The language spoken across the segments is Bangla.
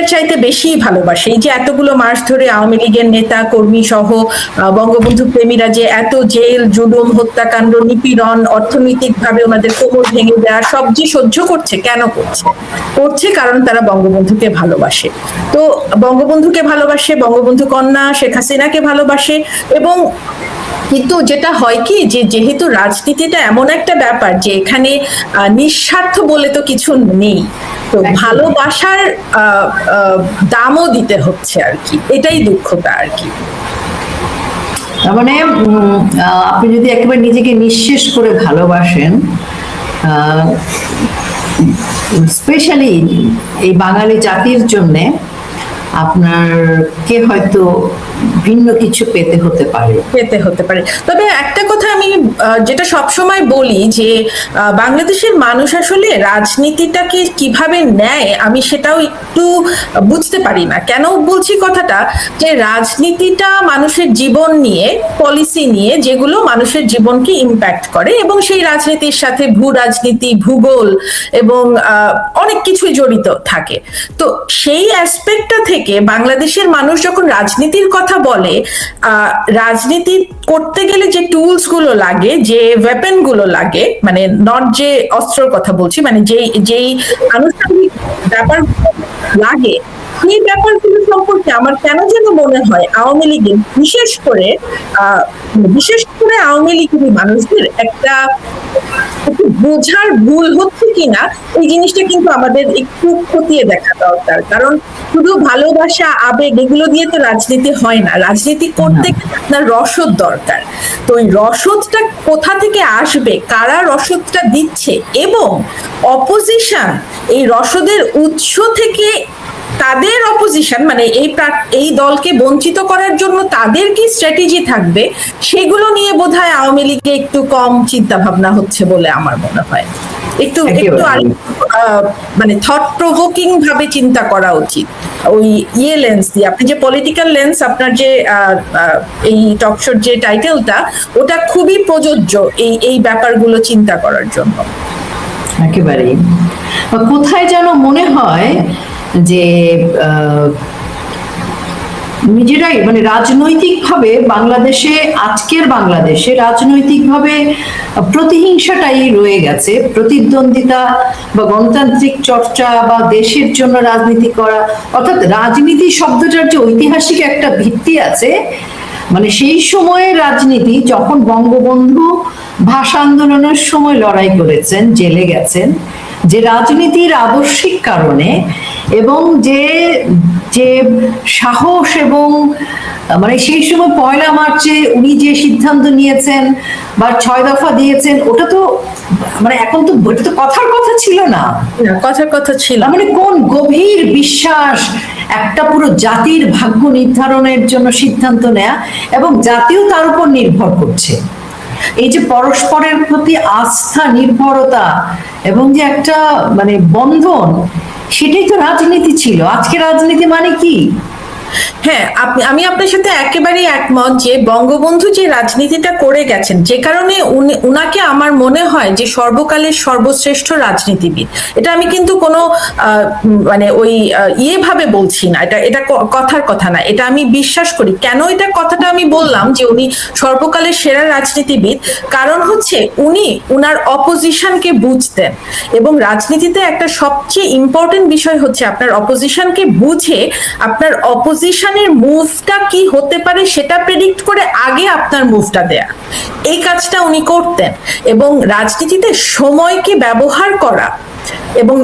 জীবনের চাইতে বেশি ভালোবাসে। এই যে এতগুলো মাস ধরে আওয়ামী লীগের নেতা কর্মী সহ বঙ্গবন্ধু প্রেমীরা যে এত জেল জুলুম হত্যাকাণ্ড নিপীড়ন অর্থনৈতিক ভাবে ওনাদের কোমর ভেঙে দেওয়া সব যে সহ্য করছে, কেন করছে? করছে কারণ তারা বঙ্গবন্ধুকে ভালোবাসে। তো বঙ্গবন্ধুকে ভালোবাসে, বঙ্গবন্ধু কন্যা শেখ হাসিনাকে ভালোবাসে। এবং কিন্তু যেটা হয় কি, যে যেহেতু রাজনীতিটা এমন একটা ব্যাপার যে এখানে নিঃস্বার্থ বলে তো কিছু নেই, তো ভালোবাসার দামও দিতে হচ্ছে আর কি, এটাই দুঃখটা আর কি। তার মানে আপনি যদি একেবারে নিজেকে নিঃশেষ করে ভালোবাসেন, স্পেশালি এই বাঙালি জাতির জন্যে, আপনারকে হয়তো ভিন্ন কিছু পেতে হতে পারে। তবে একটা কথা আমি যেটা সবসময় বলি, যে বাংলাদেশের মানুষ আসলে রাজনীতিটাকে কিভাবে নেয় আমি সেটাও একটু বুঝতে পারি না। কেন বলছি কথাটা, যে রাজনীতিটা মানুষের জীবন নিয়ে, পলিসি নিয়ে, যেগুলো মানুষের জীবনকে ইম্প্যাক্ট করে, এবং সেই রাজনীতির সাথে ভূ রাজনীতি, ভূগোল এবং অনেক কিছুই জড়িত থাকে। তো সেই অ্যাসপেক্টটা থেকে বাংলাদেশের মানুষ যখন রাজনীতির কথা বলে, রাজনীতি করতে গেলে যে টুলস গুলো লাগে, যে ওয়েপন গুলো লাগে, মানে নট যে অস্ত্রের কথা বলছি, মানে যেই আনুষ্ঠানিক ব্যাপার লাগে, সেই ব্যাপারগুলো সম্পর্কে আমার কেন যেন মনে হয় আওয়ামী লীগের বিশেষ করে আওয়ামী লীগের মানুষদের একটা বোঝার ভুল হচ্ছে কিনা, এই জিনিসটা কিন্তু আমাদের একটু খতিয়ে দেখা দরকার। কারণ শুধু ভালোবাসা, আবেগ এগুলো দিয়ে তো রাজনীতি হয় না। রাজনীতি করতে আপনার রসদ দরকার। তো ওই রসদটা কোথা থেকে আসবে, কারা রসদটা দিচ্ছে, এবং অপোজিশন এই রসদের উৎস থেকে তাদের অপোজিশন, মানে এই দলকে বঞ্চিত করার জন্য তাদের কি স্ট্র্যাটেজি থাকবে, সেগুলো নিয়ে বোধহয় আওয়ামী লীগে একটু কম চিন্তা ভাবনা হচ্ছে বলে আমার মনে হয়। একটু মানে থট প্রভোকিং ভাবে চিন্তা করা উচিত। ওই লেন্স দিয়ে, আপনি যে পলিটিক্যাল লেন্স, আপনার যে এই টকশোর যে টাইটেলটা, ওটা খুবই প্রযোজ্য এই ব্যাপারগুলো চিন্তা করার জন্য। একেবারেই। কোথায় যেন মনে হয় যে নিজেরাই, মানে রাজনৈতিকভাবে আজকের বাংলাদেশে রাজনৈতিকভাবে প্রতিহিংসাটাই রয়ে গেছে। প্রতিদ্বন্দ্বিতা বা গণতান্ত্রিক চর্চা বা দেশের জন্য রাজনীতি করা, অর্থাৎ রাজনীতি শব্দটার যে ঐতিহাসিক একটা ভিত্তি আছে, মানে সেই সময়ে রাজনীতি, যখন বঙ্গবন্ধু ভাষা আন্দোলনের সময় লড়াই করেছেন, জেলে গেছেন, যে রাজনীতির আবশ্যিক কারণে, এবং যে সাহস, এবং মানে সেই সময় 1 মার্চে উনি যে সিদ্ধান্ত নিয়েছেন বা 6 দফা দিয়েছেন, ওটা তো মানে এখন তো ওটা তো কথার কথা ছিল না, মানে কোন গভীর বিশ্বাস, একটা পুরো জাতির ভাগ্য নির্ধারণের জন্য সিদ্ধান্ত নেয়া, এবং জাতিও তার উপর নির্ভর করছে। এই যে পরস্পরের প্রতি আস্থা, নির্ভরতা এবং যে একটা মানে বন্ধন, সেটাই তো রাজনীতি ছিল। আজকে রাজনীতি মানে কি? হ্যাঁ, আমি আপনার সাথে একেবারেই একমত যে বঙ্গবন্ধু যে রাজনীতিটা করে গেছেন, যে কারণে উনাকে আমার মনে হয় যে সর্বকালের সর্বশ্রেষ্ঠ রাজনীতিবিদ। এটা আমি কিন্তু কোনো মানে ওই ভাবে বলছি না, এটা কথার কথা না, এটা আমি বিশ্বাস করি। কেন এটা কথাটা আমি বললাম যে উনি সর্বকালের সেরা রাজনীতিবিদ, কারণ হচ্ছে উনি উনার অপোজিশনকে বুঝতেন। এবং রাজনীতিতে একটা সবচেয়ে ইম্পর্টেন্ট বিষয় হচ্ছে আপনার অপোজিশনকে বুঝে আপনার অপোজিশনের মুভটা কি হতে পারে সেটা প্রেডিক্ট করে আগে আপনার মুভটা দেয়া, এই কাজটা উনি করতেন। এবং রাজনীতিতে সময়কে ব্যবহার করা, এবং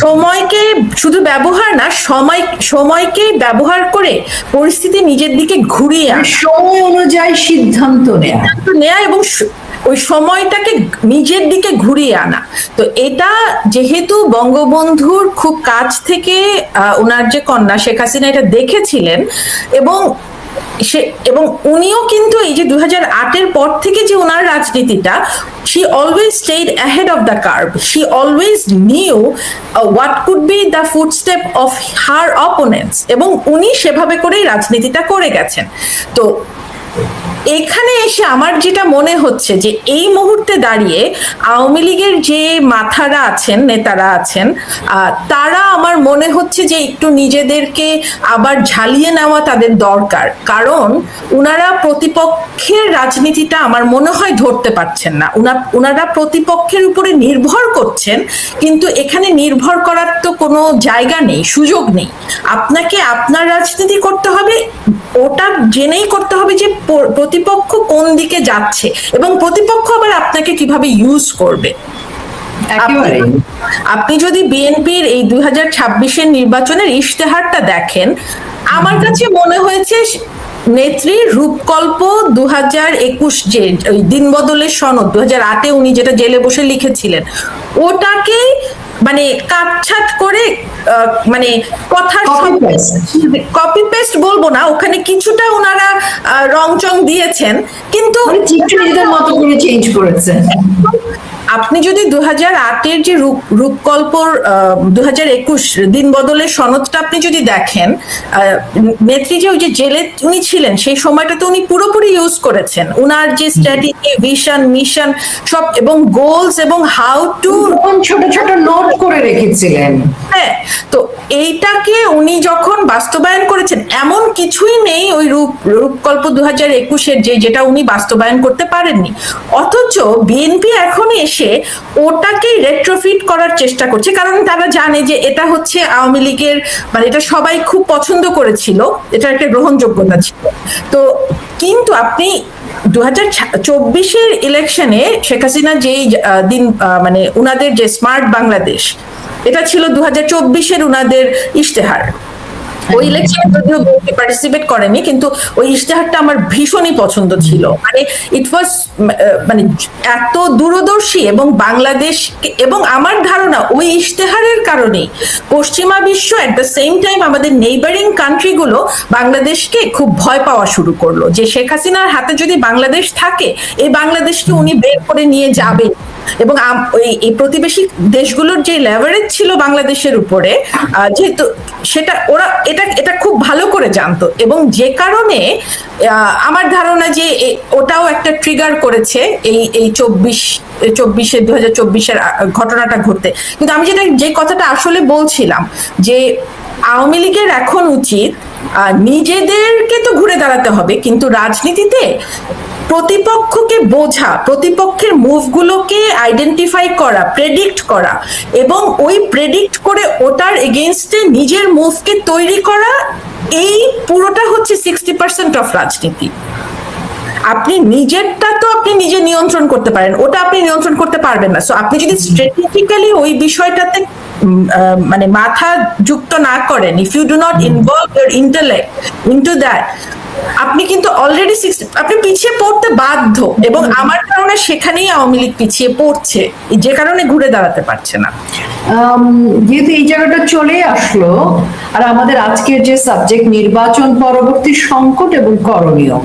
সময়কে শুধু ব্যবহার না, সময়কে ব্যবহার করে পরিস্থিতি নিজের দিকে ঘুরিয়ে সময় অনুযায়ী সিদ্ধান্ত নেয়া এবং ওই সময়টাকে নিজের দিকে ঘুরিয়ে আনা। তো এটা যেহেতু বঙ্গবন্ধুর খুব কাছ থেকে ওনার যে কন্যা শেখ হাসিনা এটা দেখেছিলেন, এবং উনিও কিন্তু এই যে 2008-এর পর থেকে যে ওনার রাজনীতিটা, she always stayed ahead of the curve. She always knew what could be the footstep of her opponents, এবং উনি সেভাবে করেই রাজনীতিটা করে গেছেন। তো এখানে এসে আমার যেটা মনে হচ্ছে যে এই মুহূর্তে দাঁড়িয়ে আওয়ামী লীগের যে মাথারা আছেন, নেতারা আছেন, তারা আমার মনে হচ্ছে যে একটু নিজেদেরকে আবার ঝালিয়ে নেওয়া তাদের দরকার। কারণ উনারা প্রতিপক্ষের রাজনীতিটা আমার মনে হয় ধরতে পারছেন না। উনারা প্রতিপক্ষের উপরে নির্ভর করছেন, কিন্তু এখানে নির্ভর করার তো কোনো জায়গা নেই, সুযোগ নেই। আপনাকে আপনার রাজনীতি করতে হবে, ওটা জেনেই করতে হবে যে প্রতিপক্ষ কোন দিকে যাচ্ছে এবং প্রতিপক্ষ আবার আপনাকে কিভাবে ইউজ করবে। আপনি যদি বিএনপির এই 2026-এর নির্বাচনের ইশতেহারটা দেখেন, আমার কাছে মনে হয়েছে নেত্রীর রূপকল্প 2021 যে দিন বদলের সনদ 2008-এ উনি যেটা জেলে বসে লিখেছিলেন, ওটাকে মানে কাটছাট করে মানে কথার কপি পেস্ট বলবো না, ওখানে কিছুটা ওনারা রংচং দিয়েছেন, কিন্তু নিজেদের মতো করে চেঞ্জ করেছেন। আপনি যদি 2008-এর যে রূপকল্পর 2021 দিন বদলের সনদটা আপনি যদি দেখেন, নেত্রী যে ওই যে জেলে উনি ছিলেন সেই সময়টাতে উনি পুরোপুরি ইউজ করেছেন উনার যে স্ট্র্যাটেজি, ভিশন, মিশন সব, এবং গোলস এবং হাউ টু ছোট ছোট নোট করে রেখেছিলেন। হ্যাঁ, তো এইটাকে উনি যখন বাস্তবায়ন করেছেন, এমন কিছুই নেই ওই রূপকল্প 2021-এর যেটা উনি বাস্তবায়ন করতে পারেননি। অথচ বিএনপি এখন এসে ওটাকেই রেট্রোফিট করার চেষ্টা করছে, কারণ তারা জানে যে এটা হচ্ছে আওয়ামী লীগের, মানে এটা সবাই খুব পছন্দ করেছিল, এটা একটা গ্রহণযোগ্যতা ছিল। তো কিন্তু আপনি 2024-এর ইলেকশনে শেখ হাসিনা যেই দিন মানে উনাদের যে স্মার্ট বাংলাদেশ, এটা ছিল 2024-এর উনাদের ইশতেহার। ওই ইলেকশনে যদিও বিএনপি পার্টিসিপেট করেনি, কিন্তু ওই ইশতেহারটা আমার ভীষণই পছন্দ ছিল। মানে ইট ওয়াজ মানে এত দূরদর্শী এবং বাংলাদেশ, এবং আমার ধারণা ওই ইশতেহারের কারণেই পশ্চিমা বিশ্ব এট দ্য সেম টাইম আমাদের নেইবারিং কান্ট্রিগুলো বাংলাদেশকে খুব ভয় পাওয়া শুরু করলো, যে শেখ হাসিনার হাতে যদি বাংলাদেশ থাকে, এই বাংলাদেশকে উনি বের করে নিয়ে যাবেন। এবং এই প্রতিবেশী দেশগুলোর যে লেভারেজ ছিল বাংলাদেশের উপরে, যেহেতু সেটা ওরা এটা খুব ভালো করে জানতো, এবং যে কারণে আমার ধারণা যে ওটাও একটা ট্রিগার করেছে এই 2024-এর ঘটনাটা ঘটতে। কিন্তু আমি যে কথাটা আসলে বলছিলাম, যে আওয়ামী লীগের এখন উচিত নিজেদেরকে তো ঘুরে দাঁড়াতে হবে, কিন্তু রাজনীতিতে প্রতিপক্ষকে বোঝা, প্রতিপক্ষের মুভগুলোকে আইডেন্টিফাই করা, প্রেডিক্ট করা, এবং ওই প্রেডিক্ট করে ওটার এগেইনস্টে নিজের মুভকে তৈরি করা, এই পুরোটা হচ্ছে 60% অফ রাজনীতি। আপনি নিজেরটা তো আপনি নিজে নিয়ন্ত্রণ করতে পারেন, ওটা আপনি নিয়ন্ত্রণ করতে পারবেন না। সো আপনি যদি স্ট্র্যাটেজিক্যালি ওই বিষয়টাতে মানে মাথা যুক্ত না করেন, if you do not involve your intellect into that, আপনি কিন্তু অলরেডি আপনি পিছিয়ে পড়তে বাধ্য, এবং আমার কারণে সেখানেই আওয়ামী লীগ পিছিয়ে পড়ছে, যে কারণে ঘুরে দাঁড়াতে পারছে না। যেহেতু এই জায়গাটা চলে আসলো, আর আমাদের আজকের যে সাবজেক্ট নির্বাচন পরবর্তী সংকট এবং করণীয়,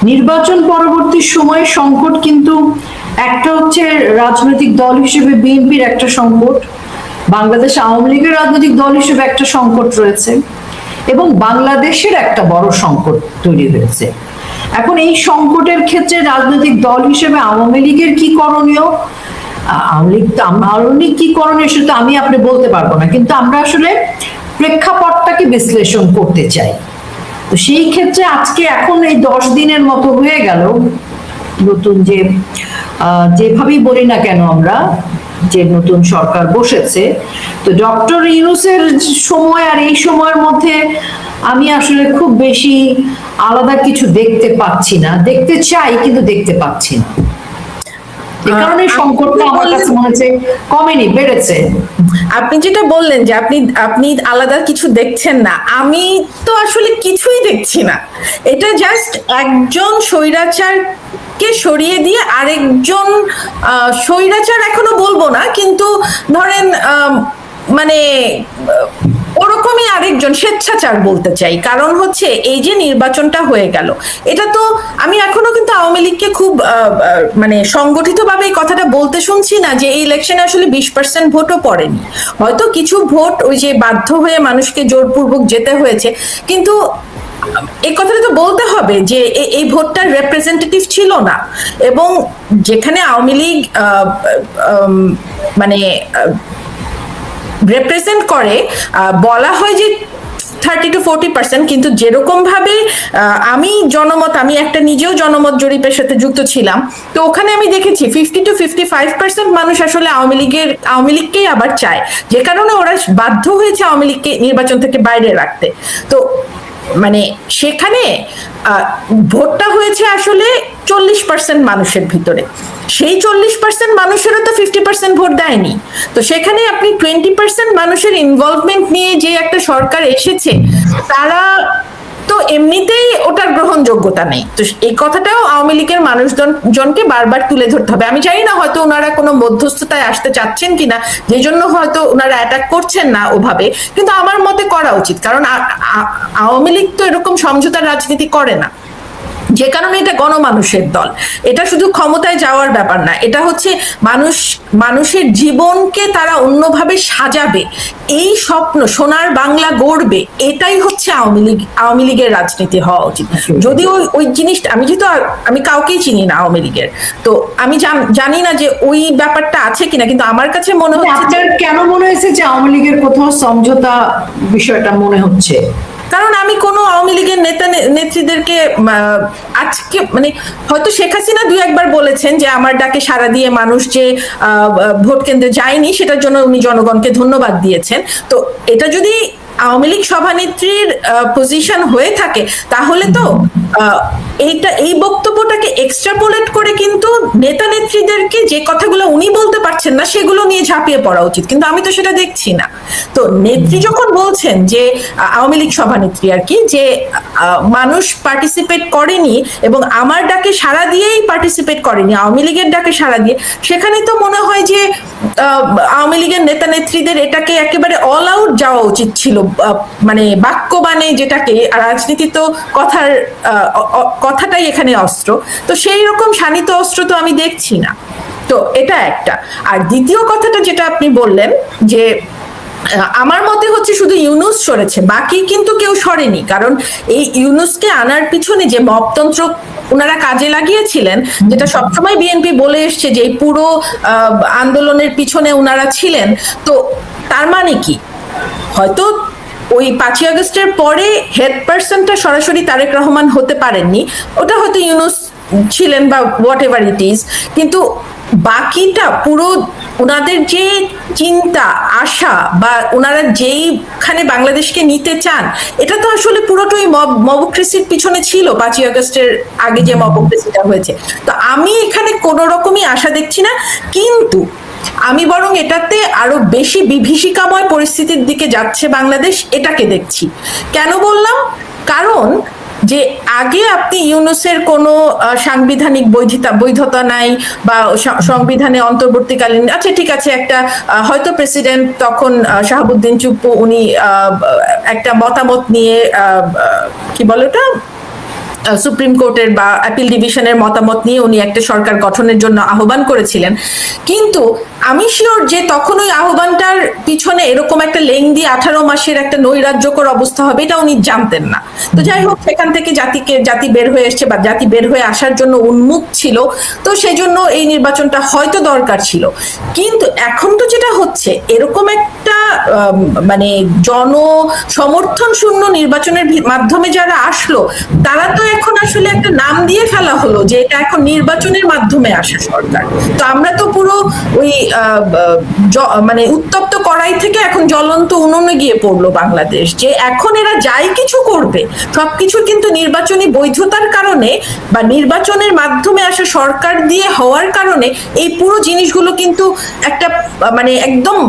নির্বাচন পরবর্তী সময়ে সংকট কিন্তু একটা হচ্ছে রাজনৈতিক দল হিসেবে বিএনপির একটা সংকট, বাংলাদেশ আওয়ামী লীগের রাজনৈতিক দল হিসেবে একটা সংকট রয়েছে, এবং বাংলাদেশের একটা বড় সংকট তৈরি হয়েছে। এখন এই সংকটের ক্ষেত্রে রাজনৈতিক দল হিসেবে আওয়ামী লীগের কি করণীয়, আওয়ামী লীগ কি করণীয় সেটা আমি আপনি বলতে পারবো না, কিন্তু আমরা আসলে প্রেক্ষাপটটাকে বিশ্লেষণ করতে চাই। তো সেই ক্ষেত্রে আজকে এখন এই 10 দিনের মতো হয়ে গেল নতুন যেভাবেই বলি না কেন আমরা, যে নতুন সরকার বসেছে, তো ডক্টর ইউনূসের সময় আর এই সময়ের মধ্যে আমি আসলে খুব বেশি আলাদা কিছু দেখতে পাচ্ছি না, দেখতে চাই কিন্তু দেখতে পাচ্ছি না। এই কারণে সংকটটা আমার কাছে মনে হচ্ছে কমেনি, বেড়েছে। আপনি যেটা বললেন যে আপনি আলাদা কিছু দেখছেন না, আমি তো আসলে কিছুই দেখছি না। এটা জাস্ট একজন স্বৈরাচারকে সরিয়ে দিয়ে আরেকজন স্বৈরাচার, এখনো বলবো না, কিন্তু ধরেন মানে ওরকমই আরেকজন স্বেচ্ছাচার বলতে চাই, কারণ হচ্ছে এই যে নির্বাচনটা হয়ে গেল, এটা তো আমি এখনো কিন্তু আওয়ামী লীগকে খুব মানে সংগঠিতভাবে এই কথাটা বলতে শুনছি না যে এই ইলেকশনে আসলে 20% ভোটও পড়েনি। হয়তো কিছু ভোট ওই যে বাধ্য হয়ে মানুষকে জোরপূর্বক যেতে হয়েছে, কিন্তু এই কথাটা তো বলতে হবে যে এই ভোটটার রিপ্রেজেন্টেটিভ ছিল না। এবং যেখানে আওয়ামী লীগ মানে রিপ্রেজেন্ট করে, বলা হয় যে 30-40%, কিন্তু যেরকম ভাবে আমি একটা নিজেও জনমত জরিপের সাথে যুক্ত ছিলাম, তো ওখানে আমি দেখেছি 50-55% মানুষ আসলে আওয়ামী লীগকেই আবার চায়, যে কারণে ওরা বাধ্য হয়েছে আওয়ামী লীগকে নির্বাচন থেকে বাইরে রাখতে। তো মানে সেখানে ভোটটা হয়েছে আসলে 40% মানুষের ভিতরে, সেই 40% মানুষেরও তো 50% ভোট দেয়নি। তো সেখানে আপনি 20% মানুষের ইনভলভমেন্ট নিয়ে যে একটা সরকার এসেছে, তারা তো এমনিতেই ওটার গ্রহণযোগ্যতা নেই। তো এই কথাটাও আওয়ামী লীগের মানুষজনকে বারবার তুলে ধরতে হবে। আমি জানি না হয়তো ওনারা কোনো মধ্যস্থতায় আসতে চাচ্ছেন কিনা, যে জন্য হয়তো ওনারা অ্যাটাক করছেন না ওভাবে, কিন্তু আমার মতে করা উচিত, কারণ আওয়ামী লীগ তো এরকম সমঝোতার রাজনীতি করে না, যে কারণে এটা গণমানুষের দল। এটা শুধু ক্ষমতায় যাওয়ার ব্যাপার না, এটা হচ্ছে মানুষের জীবনকে তারা অন্যভাবে সাজাবে, এই স্বপ্ন, সোনার বাংলা গড়বে, এটাই হচ্ছে আওয়ামী লীগের রাজনীতি হওয়া উচিত। যদি ওই জিনিসটা, আমি কাউকেই চিনি না আওয়ামী লীগের, তো আমি জানি না যে ওই ব্যাপারটা আছে কিনা, কিন্তু আমার কাছে মনে হচ্ছে। আপনার কেন মনে হয়েছে যে আওয়ামী লীগের কোথাও সমঝোতা বিষয়টা মনে হচ্ছে? কারণ আমি কোনো আওয়ামী লীগের নেত্রীদেরকে আজকে মানে হয়তো শেখ হাসিনা 2-1 বার বলেছেন যে আমার ডাকে সাড়া দিয়ে মানুষ যে ভোট কেন্দ্রে যায়নি, সেটার জন্য উনি জনগণকে ধন্যবাদ দিয়েছেন। তো এটা যদি আওয়ামী লীগ সভানেত্রীর পজিশন হয়ে থাকে, তাহলে তো এই বক্তব্যটাকে এক্সট্রাপোলেট করে কিন্তু নেতা নেত্রীদেরকে যে কথাগুলো উনি বলতে পারছেন না সেগুলো নিয়ে ঝাঁপিয়ে পড়া উচিত, কিন্তু আমি তো সেটা দেখছি না। তো নেত্রী যখন বলছেন যে আওয়ামী লীগ সভানেত্রী আর কি, যে মানুষ পার্টিসিপেট করেনি এবং আমার ডাকে সাড়া দিয়েই পার্টিসিপেট করেনি, আওয়ামী লীগের ডাকে সাড়া দিয়ে, সেখানে তো মনে হয় যে আওয়ামী লীগের নেতা নেত্রীদের এটাকে একেবারে অল আউট যাওয়া উচিত ছিল। মানে বাক্যবাণে, যেটাকে রাজনীতি তো কথাটাই এখানে অস্ত্র, তো সেই রকম শানিত অস্ত্র তো আমি দেখছি না। তো এটা একটা। আর দ্বিতীয় কথাটা যেটা আপনি বললেন যে আমার মতে হচ্ছে শুধু ইউনূস সরেছে, বাকি কিন্তু কেউ সরেনি। কারণ এই ইউনূসকে আনার পিছনে যে মপতন্ত্র ওনারা কাজে লাগিয়েছিলেন, যেটা সবসময় বিএনপি বলে এসছে যে এই পুরো আন্দোলনের পিছনে ওনারা ছিলেন, তো তার মানে কি হয়তো ওই 5ই আগস্টের পরে হেড পার্সনটা সরাসরি তারেক রহমান হতে পারেননি, ওটা হয়তো ইউনূস ছিলেন বা হোয়াট এভার ইট ইজ, কিন্তু বাকিটা পুরো ওনাদের যে চিন্তা, আশা বা ওনারা যেইখানে বাংলাদেশকে নিতে চান, এটা তো আসলে পুরোটাই মবক্রেসির পিছনে ছিল 5ই আগস্টের আগে যে মবক্রেসিটা হয়েছে। তো আমি এখানে কোনো রকমই আশা দেখছি না, কিন্তু আমি বরং এটাতে আরো বেশি বিভীষিকাময় পরিস্থিতির দিকে যাচ্ছে বাংলাদেশ, এটাকে দেখছি। কেন বললাম? কারণ যে আগে আপনি ইউনূসের কোনো সাংবিধানিক বৈধতা নাই বা সংবিধানে অন্তর্বর্তীকালীন, আচ্ছা ঠিক আছে, একটা হয়তো প্রেসিডেন্ট তখন শাহাবুদ্দিন চুপ্পু, উনি একটা মতামত নিয়ে কি বলে ওটা, সুপ্রিম কোর্টের বা অ্যাপিল ডিভিশনের মতামত নিয়ে উনি একটা সরকার গঠনের জন্য আহ্বান করেছিলেন, কিন্তু আমি শিওর যে তখন ওই আহ্বানটার পিছনে এরকম একটা লেংদি 18 মাসের একটা নৈরাজ্যকর অবস্থা হবে এটা উনি জানতেন না। তো যাই হোক, সেখান থেকে জাতি বের হয়ে এসছে বা জাতি বের হয়ে আসার জন্য উন্মুখ ছিল, তো সেই জন্য এই নির্বাচনটা হয়তো দরকার ছিল। কিন্তু এখন তো যেটা হচ্ছে, এরকম একটা মানে সমর্থন শূন্য নির্বাচনের মাধ্যমে যারা আসলো, তারা তো এখন আসলে একটা নাম দিয়ে ফেলা হলো যে এটা এখন নির্বাচনের মাধ্যমে আসা সরকার। তো আমরা তো পুরো ওই মানে উত্তপ্ত কড়াই থেকে এখন জ্বলন্ত উনুনে গিয়ে পড়লো বাংলাদেশ, যে এখন এরা যাই কিছু করবে সবকিছু কিন্তু নির্বাচনী বৈধতার কারণে বা নির্বাচনের মাধ্যমে আসা সরকার দিয়ে হওয়ার কারণে এই পুরো জিনিসগুলো কিন্তু একটা মানে একদম,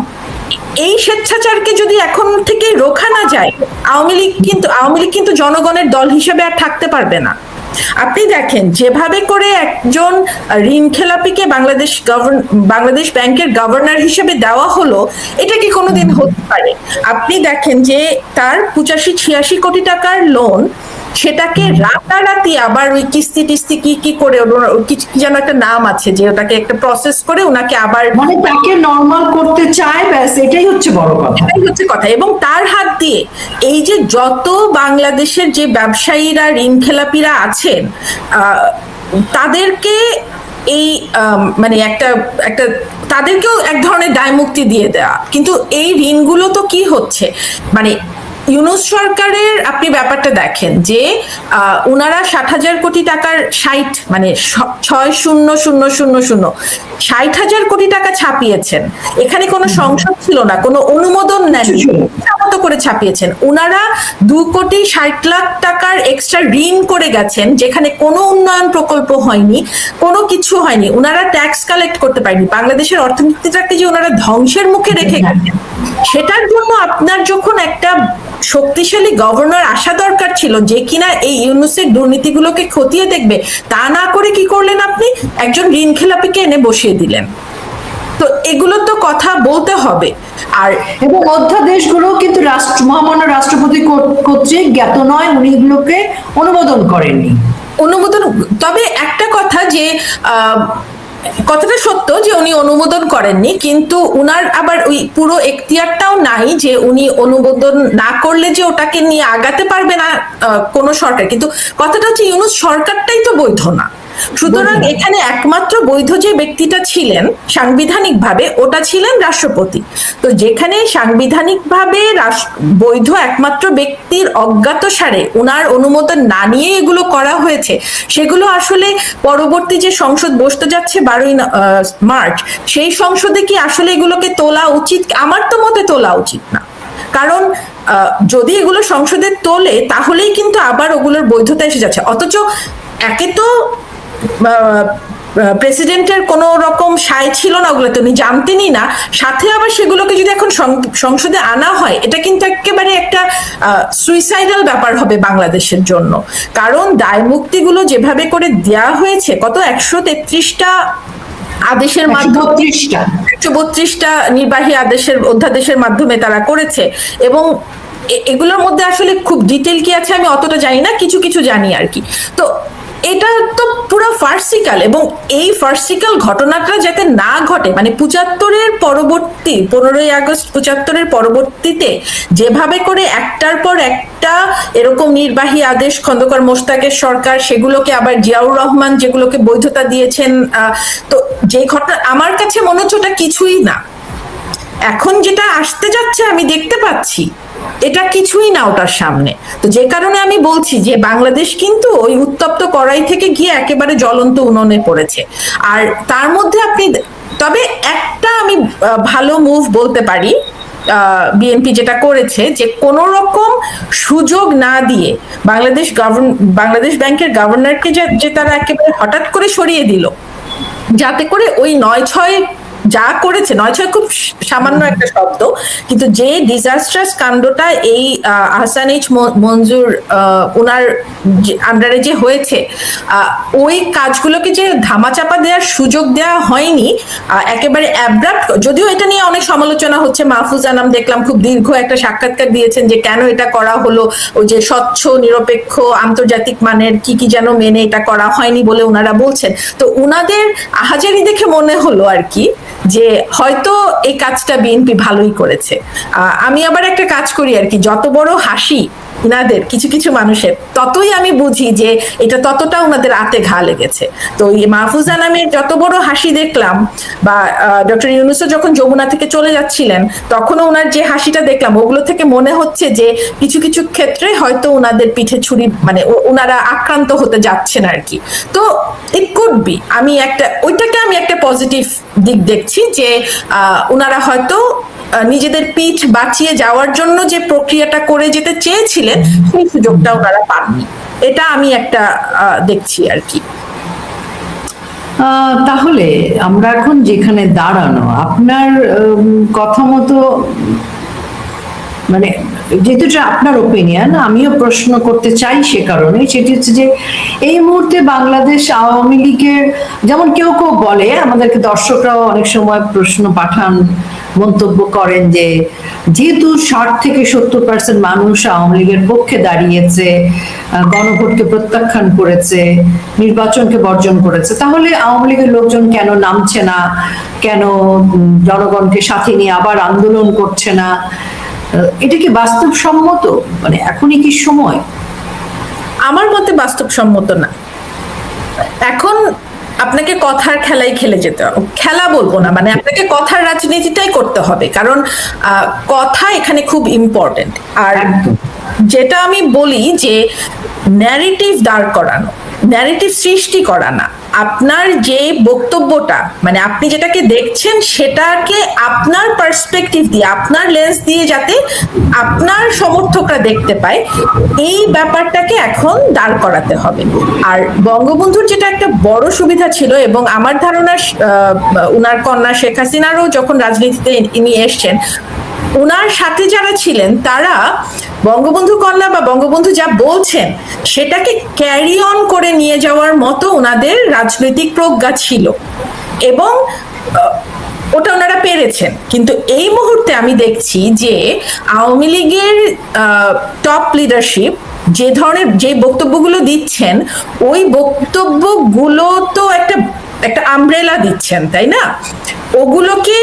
এই স্বেচ্ছাচারকে যদি এখন থেকে রোখা না যায়, আওয়ামী লীগ কিন্তু জনগণের দল হিসেবে আর থাকতে পারবে না। আপনি দেখেন যেভাবে করে একজন ঋণ খেলাপিকে বাংলাদেশ ব্যাংকের গভর্নর হিসেবে দেওয়া হলো, এটা কি কোনোদিন হতে পারে? আপনি দেখেন যে তার 85-86 কোটি টাকার লোন, সেটাকে রাতারাতি আবার ওই কিস্তি টিস্তি কি কি করে কি যেন একটা নাম আছে, যে ওটাকে একটা প্রসেস করে ওনাকে আবার মানে তাকে নরমাল করতে চায়, ব্যাস এটাই হচ্ছে বড় কথা। এটাই হচ্ছে কথা। এবং তার হাত দিয়ে এই যে যত বাংলাদেশের যে ব্যবসায়ীরা ঋণ খেলাপিরা আছেন, তাদেরকে এই মানে একটা একটা তাদেরকেও এক ধরনের দায়মুক্তি দিয়ে দেওয়া। কিন্তু এই ঋণগুলো তো কি হচ্ছে, মানে ইউনূস সরকারের আপনি ব্যাপারটা দেখেন যে ওনারা 60,000 কোটি টাকার 60,000 কোটি টাকা ছাপিয়েছেন। এখানে কোনো সংসদ ছিল না, কোনো অনুমোদন নেন, মতো করে ছাপিয়েছেন। ওনারা 2,60,00,000 টাকার এক্সট্রা ঋণ করে গেছেন, যেখানে কোনো উন্নয়ন প্রকল্প হয়নি, কোনো কিছু হয়নি। ওনারা ট্যাক্স কালেক্ট করতে পারেনি। বাংলাদেশের অর্থনীতিটাকে যে ওনারা ধ্বংসের মুখে রেখে গেছেন, সেটার জন্য আপনার যখন একটা শক্তিশালী গভর্নর আসা দরকার ছিল, যে কিনা এই ইউনূসের দুর্নীতিগুলোকে খতিয়ে দেখবে, তা না করে কি করলেন আপনি? একজন ঋণ খেলাপিকে এনে বসিয়ে দিলেন। তো এগুলো তো কথা বলতে হবে। আর এবং অধ্যাদেশগুলো কিন্তু মহামান্য রাষ্ট্রপতি কর্তৃক জ্ঞাত নয়, উনি এগুলোকে অনুমোদন করেননি। তবে একটা কথা, যে কথাটা সত্য যে উনি অনুমোদন করেননি, কিন্তু উনার আবার ওই পুরো এখতিয়ারটাও নাই যে উনি অনুমোদন না করলে যে ওটাকে নিয়ে আগাতে পারবে না কোনো সরকার। কিন্তু কথাটা হচ্ছে ইউনূস সরকারটাই তো বৈধ না। সুতরাং এখানে একমাত্র বৈধ যে ব্যক্তিটা ছিলেন সাংবিধানিকভাবে, ওটা ছিলেন রাষ্ট্রপতি। তো যেখানে সাংবিধানিকভাবে বৈধ একমাত্র ব্যক্তির অজ্ঞাতসারে ওনার অনুমোদন না নিয়ে এগুলো করা হয়েছে, সেগুলো আসলে পরবর্তী যে সংসদ বসতে যাচ্ছে 12ই মার্চ, সেই সংসদে কি আসলে এগুলোকে তোলা উচিত? আমার তো মতে তোলা উচিত না। কারণ যদি এগুলো সংসদে তোলে, তাহলেই কিন্তু আবার ওগুলোর বৈধতা এসে যাচ্ছে। অথচ একে তো প্রেসিডেন্টের কোন রকম সায় ছিল না ওগুলোতে, উনি জানতেনই না। সাথে আবার সেগুলোকে যদি এখন সংসদে আনা হয়, এটা কিন্তু একেবারে একটা সুইসাইডাল ব্যাপার হবে বাংলাদেশের জন্য। কারণ দায় মুক্তিগুলো যেভাবে করে দেয়া হয়েছে, কত 133টা আদেশের মাধ্যমে, 132টা নির্বাহী অধ্যাদেশের মাধ্যমে তারা করেছে। এবং এগুলোর মধ্যে আসলে খুব ডিটেল কি আছে আমি অতটা জানি না, কিছু কিছু জানি আর কি। তো এটা তো পুরো ফার্সিক্যাল, এবং এই ফার্সিক্যাল ঘটনাটা যাতে না ঘটে, মানে 75-এর পরবর্তী 15ই আগস্ট 75-এর পরবর্তীতে যেভাবে করে একটার পর একটা এরকম নির্বাহী আদেশ খন্দকার মোশতাকের সরকার, সেগুলোকে আবার জিয়াউর রহমান যেগুলোকে বৈধতা দিয়েছেন, তো যে ঘটনা আমার কাছে মনে হচ্ছে ওটা কিছুই না। এখন যেটা আসতে যাচ্ছে আমি দেখতে পাচ্ছি, এটা কিছুই না ওটার সামনে। তো যে কারণে আমি বলছি যে বাংলাদেশ কিন্তু ওই উত্তপ্ত কড়াই থেকে গিয়ে একেবারে জ্বলন্ত উনুনে পড়েছে। আর তার মধ্যে তবে একটা আমি ভালো মুভ বলতে পারি, বিএনপি যেটা করেছে, যে কোনো রকম সুযোগ না দিয়ে বাংলাদেশ ব্যাংকের গভর্নরকে যে তারা একেবারে হঠাৎ করে সরিয়ে দিল, যাতে করে ওই 9/6 যা করেছে, 9/6 খুব সামান্য একটা শব্দ, কিন্তু যে ডিজাস্ট্রাস কাণ্ডটা এই আহসান এইচ মঞ্জুর ওনার আন্ডারে যে হয়েছে, ওই কাজগুলোকে যে ধামাচাপা দেওয়ার সুযোগ দেওয়া হয়নি, একেবারে অ্যাব্রাপ্ট। যদিও এটা নিয়ে অনেক সমালোচনা হচ্ছে, মাহফুজ আনাম দেখলাম খুব দীর্ঘ একটা সাক্ষাৎকার দিয়েছেন যে কেন এটা করা হলো, ওই যে স্বচ্ছ নিরপেক্ষ আন্তর্জাতিক মানের কি কি যেন মেনে এটা করা হয়নি বলে ওনারা বলছেন। তো উনাদের আহাজারি দেখে মনে হলো আর কি যে হয়তো এই কাজটা বিএনপি ভালোই করেছে। আমি আবার একটা কাজ করি আর কি, যত বড় হাসি ইনাদের কিছু কিছু মানুষের, ততই আমি বুঝি যে এটা ততটা ওনাদের আতে ঘা লেগেছে। তো এই মাহফুজ আনামের যত বড় হাসি দেখলাম, বা ডক্টর ইউনূসও যখন যমুনা থেকে চলে যাচ্ছিলেন তখনও ওনার যে হাসিটা দেখলাম, ওগুলো থেকে মনে হচ্ছে যে কিছু কিছু ক্ষেত্রে হয়তো ওনাদের পিঠে ছুরি, মানে ওনারা আক্রান্ত হতে যাচ্ছেন আর কি। তো ইট কুড বি, ওইটাকে আমি একটা পজিটিভ দিক দেখছি, যে ওনারা হয়তো নিজেদের পিঠ বাঁচিয়ে যাওয়ার জন্য যে প্রক্রিয়াটা করে যেতে চেয়েছিলেন, সেই সুযোগটা ওনারা পাননি। এটা আমি একটা দেখছি আর কি। তাহলে আমরা এখন যেখানে দাঁড়ানো, আপনার কথা মতো মানে যেহেতু এটা আপনার ওপিনিয়ন, আমিও প্রশ্ন করতে চাই সে কারণে, সেটি হচ্ছে যে এই মুহূর্তে বাংলাদেশ আওয়ামী লীগের, যেমন কেউ কেউ বলে, আমাদেরকে দর্শকরাও অনেক সময় প্রশ্ন পাঠান, মন্তব্য করেন যে যেহেতু 60 থেকে 70% মানুষ আওয়ামী লীগের পক্ষে দাঁড়িয়েছে, গণভোটকে প্রত্যাখ্যান করেছে, নির্বাচনকে বর্জন করেছে, তাহলে আওয়ামী লীগের লোকজন কেন নামছে না, কেন জনগণকে সাথে নিয়ে আবার আন্দোলন করছে না? এটা কি বাস্তবসম্মত? মানে এখনই কি সময়? আমার মতে বাস্তবসম্মত না। এখন আপনাকে কথার খেলাই খেলে যেতে হবে, খেলা বলবো না, মানে আপনাকে কথার রাজনীতিটাই করতে হবে, কারণ কথা এখানে খুব ইম্পর্টেন্ট। আর একদম। যেটা আমি বলি যে ন্যারেটিভ দাঁড় করানো, ন্যারেটিভ সৃষ্টি করা না, আপনার যে বক্তব্যটা, মানে আপনি যেটাকে দেখছেন সেটাকে আপনার পার্সপেক্টিভ দিয়ে, আপনার লেন্স দিয়ে যাতে আপনার সমর্থকরা দেখতে পায়, এই ব্যাপারটাকে এখন দাঁড় করাতে হবে। আর বঙ্গবন্ধুর যেটা একটা বড় সুবিধা ছিল, এবং আমার ধারণা উনার কন্যা শেখ হাসিনারও যখন রাজনীতিতে ইনি এসছেন, উনার সাথে যারা ছিলেন তারা বঙ্গবন্ধু কন্যা বা বঙ্গবন্ধু যা বলছেন সেটাকে ক্যারি অন করে নিয়ে যাওয়ার মতো ওনাদের রাজনৈতিক প্রজ্ঞা ছিল, এবং ওটা ওনারা পেরেছেন। কিন্তু এই মুহূর্তে আমি দেখছি যে আওয়ামী লীগের টপ লিডারশিপ যে ধরনের যে বক্তব্যগুলো দিচ্ছেন, ওই বক্তব্যগুলো তো একটা একটা আমব্রেলা দিচ্ছেন, তাই না? ওগুলোকে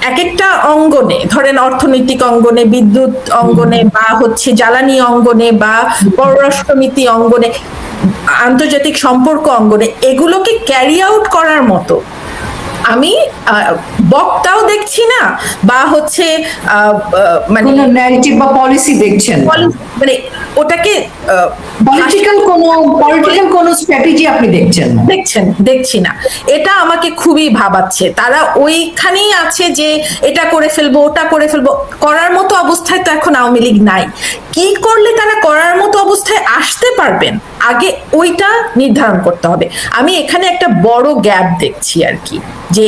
এক একটা অঙ্গনে, ধরেন অর্থনৈতিক অঙ্গনে, বিদ্যুৎ অঙ্গনে, বা হচ্ছে জ্বালানি অঙ্গনে, বা পররাষ্ট্রনীতি অঙ্গনে, আন্তর্জাতিক সম্পর্ক অঙ্গনে, এগুলোকে ক্যারি আউট করার মতো আমি বক্তাও দেখছি না, বা হচ্ছে মানে ন্যারেটিভ বা পলিসি দেখছেন, মানে ওটাকে পলিটিক্যাল কোন স্ট্র্যাটেজি আপনি দেখছি না। এটা আমাকে খুবই ভাবাচ্ছে। তারা ওইখানেই আছে যে এটা করে ফেলবো, ওটা করে ফেলবো, করার মতো অবস্থায় তো এখন আওয়ামী লীগ নাই। কি করলে তারা করার মতো অবস্থায় আসতে পারবেন, আগে ওইটা নির্ধারণ করতে হবে। আমি এখানে একটা বড় গ্যাপ দেখছি আর কি, যে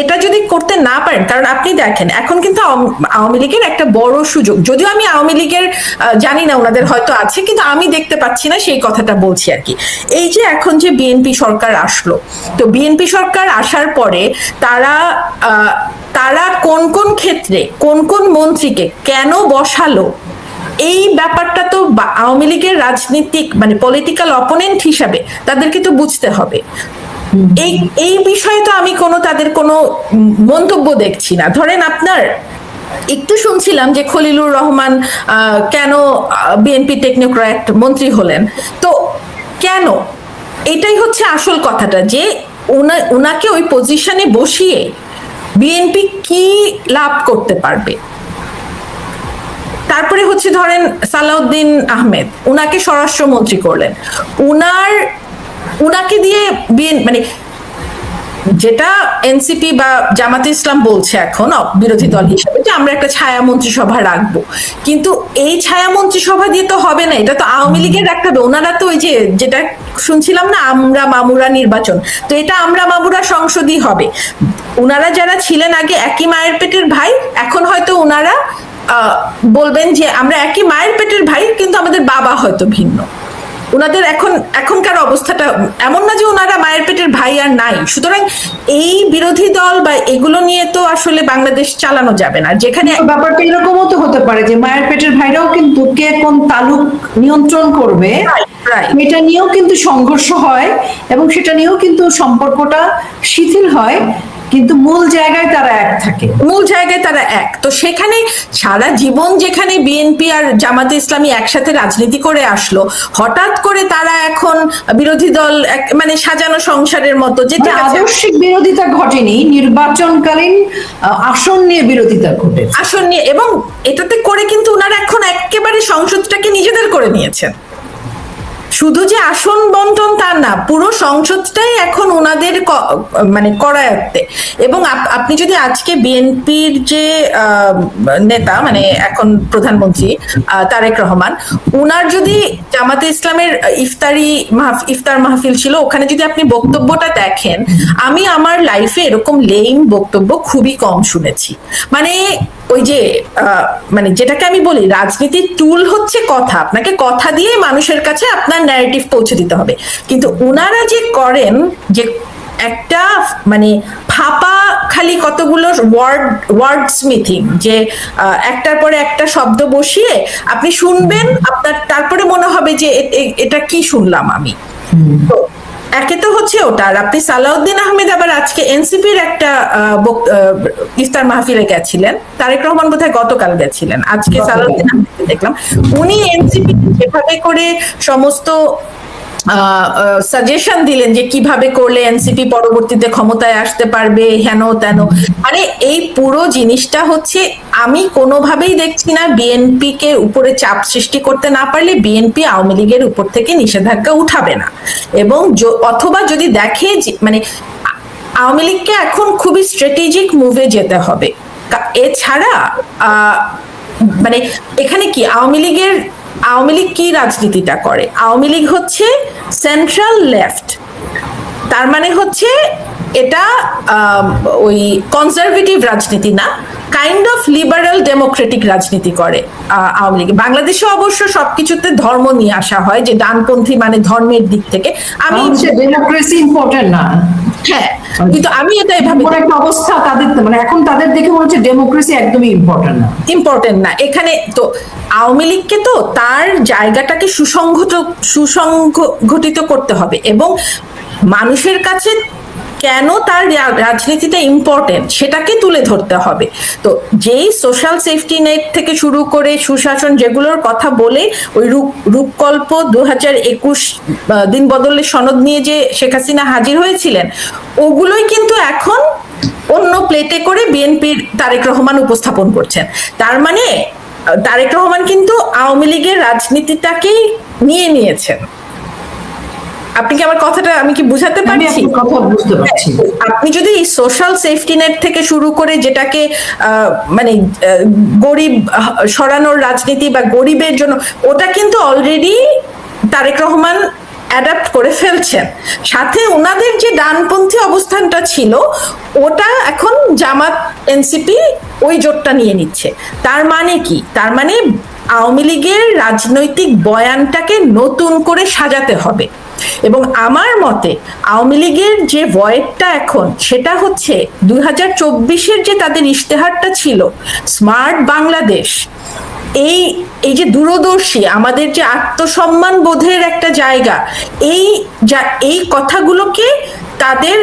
এটা যদি করতে না পারেন, কারণ আপনি দেখেন এখন কিন্তু আওয়ামী লীগের একটা বড় সুযোগ, যদিও আমি আওয়ামী লীগের জানি না, ওনাদের হয়তো আছে, কিন্তু আমি দেখতে পাচ্ছি না, সেই কথাটা বলছি আর কি। এই যে এখন যে বিএনপি সরকার আসলো, তো বিএনপি সরকার আসার পরে তারা কোন কোন ক্ষেত্রে কোন কোন মন্ত্রীকে কেন বসালো, এই ব্যাপারটা তো আওয়ামী লীগের রাজনীতিক মানে পলিটিক্যাল অপোনেন্ট হিসাবে তাদেরকে তো বুঝতে হবে। এই বিষয়ে তো আমি তাদের কোনো মন্তব্য দেখছি না। ধরেন আপনার একটু শুনছিলাম যে খলিলুর রহমান কেন বিএনপি টেকনোক্র্যাট মন্ত্রী হলেন, তো কেন, এটাই হচ্ছে আসল কথাটা, যে ওনাকে ওই পজিশনে বসিয়ে বিএনপি কি লাভ করতে পারবে। তারপরে হচ্ছে ধরেন সালাউদ্দিন আহমেদ, উনাকে স্বরাষ্ট্রমন্ত্রী করলেন, উনাকে দিয়ে মানে যেটা এনসিপি বা জামাতে ইসলাম বলছে এখন বিরোধী দল হিসেবে, যে আমরা একটা ছায়া মন্ত্রিসভা রাখবো, কিন্তু এই ছায়া মন্ত্রিসভা দিয়ে তো হবে না, এটা তো আওয়ামী লীগের রাখতে হবে। ওনারা তো ওই যে যেটা শুনছিলাম না, আমরা মামুরা নির্বাচন, তো এটা আমরা মামুরা সংসদই হবে। ওনারা যারা ছিলেন আগে একই মায়ের পেটের ভাই, এখন হয়তো ওনারা বলবেন যে আমরা একই মায়ের পেটের ভাই, কিন্তু আমাদের বাবা হয়তো ভিন্ন। ওনাদের এখনকার অবস্থাটা এমন না যে ওনারা মায়ের পেটের ভাই আর নাই। সুতরাং এই বিরোধী দল বা এগুলো নিয়ে তো আসলে বাংলাদেশ চালানো যাবে না, যেখানে ব্যাপারটা এরকমও তো হতে পারে যে মায়ের পেটের ভাইরাও কিন্তু কে কোন তালুক নিয়ন্ত্রণ করবে এটা নিয়েও কিন্তু সংঘর্ষ হয়, এবং সেটা নিয়েও কিন্তু সম্পর্কটা শিথিল হয়, কিন্তু মূল জায়গায় তারা এক। তো সেখানে সারা জীবন যেখানে বিএনপি আর জামাতে ইসলামী একসাথে রাজনীতি করে আসলো, হঠাৎ করে তারা এখন বিরোধী দল মানে সাজানো সংসারের মতো, যেটা আদর্শিক বিরোধিতা ঘটেনি, নির্বাচনকালীন আসন নিয়ে বিরোধিতা ঘটে, আসন নিয়ে, এবং এটাতে করে কিন্তু ওনারা এখন একেবারে সংসদটাকে নিজেদের করে নিয়েছেন। শুধু যে আসন বন্টন তা না, পুরো সংসদটাই এখন ওনাদের মানে করায়ত্তে। এবং আপনি যদি আজকে বিএনপির যে নেতা মানে এখন প্রধানমন্ত্রী তারেক রহমান, উনার যদি জামাতে ইসলামের ইফতার মাহফিল ছিল, ওখানে যদি আপনি বক্তব্যটা দেখেন, আমি আমার লাইফে এরকম লেম বক্তব্য খুবই কম শুনেছি। মানে ওই যে মানে যেটাকে আমি বলি রাজনীতির টুল হচ্ছে কথা, আপনাকে কথা দিয়ে মানুষের কাছে আপনার ন্যারেটিভ পৌঁছে দিতে হবে, কিন্তু ওনারা যে করেন যে একটা মানে ফাঁপা খালি কতগুলো ওয়ার্ড স্মিথিং, যে একটার পরে একটা শব্দ বসিয়ে আপনি শুনবেন, আপনার তারপরে মনে হবে যে এটা কি শুনলাম আমি। তো একে তো হচ্ছে ওটা, আর আপনি সালাউদ্দিন আহমেদ আবার আজকে এনসিপির একটা ইফতার মাহফিলে গেছিলেন, তারেক রহমান বোধহয় গতকাল গেছিলেন, আজকে সালাউদ্দিন আহমেদকে দেখলাম উনি এনসিপি যেভাবে করে সমস্ত সাজেশন দিলেন যে কিভাবে করলে এনসিপি পরবর্তীতে ক্ষমতায় আসতে পারবে, হেন তেন, মানে এই পুরো জিনিসটা হচ্ছে আমি কোনোভাবেই দেখছি না বিএনপি কে উপরে চাপ সৃষ্টি করতে না পারলে বিএনপি আওয়ামী লীগের উপর থেকে নিষেধাজ্ঞা উঠাবে না, এবং অথবা যদি দেখে মানে আওয়ামী লীগকে এখন খুবই স্ট্র্যাটেজিক মুভে যেতে হবে, এছাড়া মানে এখানে কি আওয়ামী লীগ কি রাজনীতিটা করে, আওয়ামী লীগ হচ্ছে সেন্ট্রাল লেফট, তার মানে হচ্ছে এটা ওই কনজারভেটিভ রাজনীতি না, কাইন্ড অফ লিবারাল ডেমোক্রেটিক রাজনীতি করে আওয়ামী লীগ। বাংলাদেশে অবশ্য সবকিছুতে ধর্ম নিয়ে আসা হয়, যে ডানপন্থী মানে ধর্মের দিক থেকে, আমি ডেমোক্রেসি ইম্পর্টেন্ট না, হ্যাঁ, কিন্তু আমি এটা এভাবে একটা অবস্থা তাদের, মানে এখন তাদের দেখে মনে হচ্ছে ডেমোক্রেসি একদমই ইম্পর্টেন্ট না এখানে। তো আওয়ামী লীগকে তো তার জায়গাটাকে সুসংগঠিত করতে হবে, এবং মানুষের কাছে কেন তার রাজনীতিটা ইম্পর্টেন্ট সেটাকে তুলে ধরতে হবে। তো যেই সোশ্যাল সেফটি নেট থেকে শুরু করে সুশাসন যেগুলোর কথা বলে ওই রূপকল্প 2021 দিন বদলের সনদ নিয়ে যে শেখ হাসিনা হাজির হয়েছিলেন, ওগুলোই কিন্তু এখন অন্য প্লেটে করে বিএনপির তারেক রহমান উপস্থাপন করছেন। তার মানে তারেক রহমান কিন্তু আওয়ামী লীগের রাজনীতিটাকেই নিয়ে নিয়েছেন। আপনি কি আমার কথাটা, আমি কি বুঝাতে পারছি? আপনি যদি সোশ্যাল সেফটি নেট থেকে শুরু করে যেটাকে মানে গরিব সরানোর রাজনীতি বা গরিবের জন্য, ওটা কিন্তু অলরেডি তারেক রহমান অ্যাডাপ্ট করে ফেলছেন, সাথে ওনাদের যে ডানপন্থী অবস্থানটা ছিল ওটা এখন জামাত এনসিপি ওই জোটটা নিয়ে নিচ্ছে। তার মানে কি? তার মানে আওয়ামী লীগের রাজনৈতিক বয়ানটাকে নতুন করে সাজাতে হবে, এবং আমার মতে আওয়ামী লীগের যে ভয়েডটা এখন সেটা হচ্ছে 2024-এর যে তাদের ইশতেহারটা ছিল স্মার্ট বাংলাদেশ, এই যে দূরদর্শী আমাদের যে আত্মসম্মান বোধের একটা জায়গা, এই কথাগুলোকে তাদের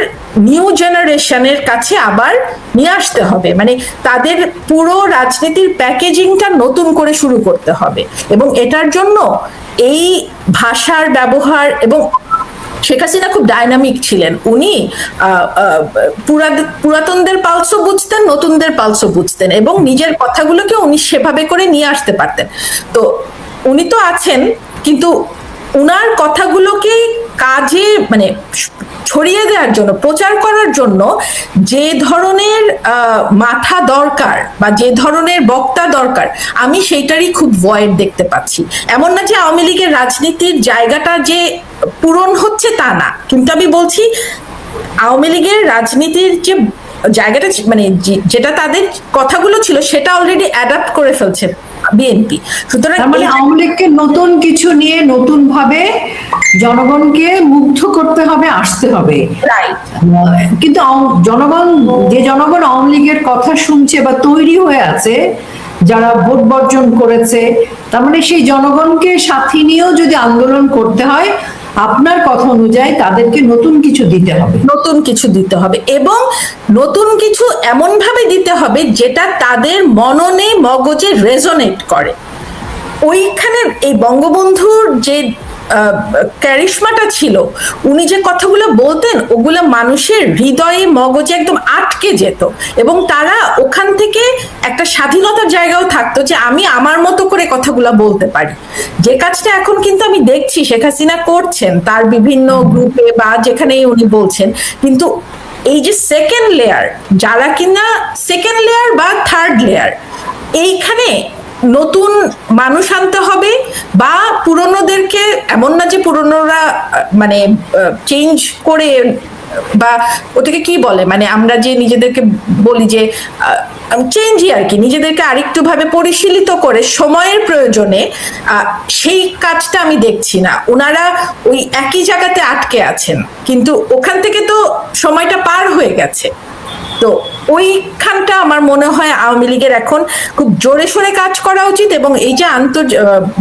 নিউ জেনারেশনের কাছে আবার নিয়ে আসতে হবে, মানে তাদের পুরো রাজনীতির প্যাকেজিংটা নতুন করে শুরু করতে হবে, এবং এটার জন্য এই ভাষার ব্যবহার, এবং শেখ হাসিনা খুব ডাইনামিক ছিলেন, উনি পুরাতনদের পালসও বুঝতেন, নতুনদের পালসও বুঝতেন, এবং নিজের কথাগুলোকে উনি সেভাবে করে নিয়ে আসতে পারতেন। তো উনি তো আছেন, কিন্তু উনার কথাগুলোকে কাজে মানে ছড়িয়ে দেওয়ার জন্য, প্রচার করার জন্য যে ধরনের মাথা দরকার বা যে ধরনের বক্তা দরকার, আমি সেইটারই খুব ভয়েড দেখতে পাচ্ছি। এমন না যে আওয়ামী লীগের রাজনীতির জায়গাটা যে পূরণ হচ্ছে তা না, কিন্তু আমি বলছি আওয়ামী লীগের রাজনীতির যে জায়গাটা মানে যেটা তাদের কথাগুলো ছিল সেটা অলরেডি অ্যাডাপ্ট করে ফেলছে বিএনপি। সুতরাং মানে আওয়ামী লীগকে নতুন কিছু নিয়ে নতুন ভাবে জনগণকে মুগ্ধ করতে হবে, আসতে হবে, কিন্তু জনগণ আওয়ামী লীগের কথা শুনছে বা তৈরি হয়ে আছে, যারা ভোট বর্জন করেছে, তার মানে সেই জনগণকে সাথে নিয়েও যদি আন্দোলন করতে হয়, আপনার কথা অনুযায়ী তাদেরকে নতুন কিছু দিতে হবে, এবং নতুন কিছু এমন ভাবে দিতে হবে যেটা তাদের মননে মগজে রেজোনেট করে। ওইখানে এই বঙ্গবন্ধুর যে ক্যারিশমাটা ছিল, উনি যে কথাগুলো বলতেন ওগুলো মানুষের হৃদয়ে মগজে একদম আটকে যেত, এবং তারা ওখান থেকে একটা স্বাধীনতার জায়গাও থাকতো যে আমি আমার মতো করে কথাগুলো বলতে পারি, যে কাজটা এখন কিন্তু আমি দেখছি শেখ হাসিনা করছেন তার বিভিন্ন গ্রুপে বা যেখানেই উনি বলছেন। কিন্তু এই যে সেকেন্ড লেয়ার, যারা কিনা সেকেন্ড লেয়ার বা থার্ড লেয়ার, এইখানে নতুন মানুষ আনতে হবে, বা পুরনোদেরকে, এমন না যে পুরনোরা মানে চেঞ্জ করে, বা ওটাকে কি বলে, মানে আমরা যে নিজেদেরকে বলি যে চেঞ্জই আর কি, নিজেদেরকে আরেকটু ভাবে পরিশীলিত করে সময়ের প্রয়োজনে সেই কাজটা আমি দেখছি না। ওনারা ওই একই জায়গাতে আটকে আছেন, কিন্তু ওখান থেকে তো সময়টা পার হয়ে গেছে। তো ওইখানটা আমার মনে হয় আওয়ামী লীগের এখন খুব জোরে সোরে কাজ করা উচিত, এবং এই যে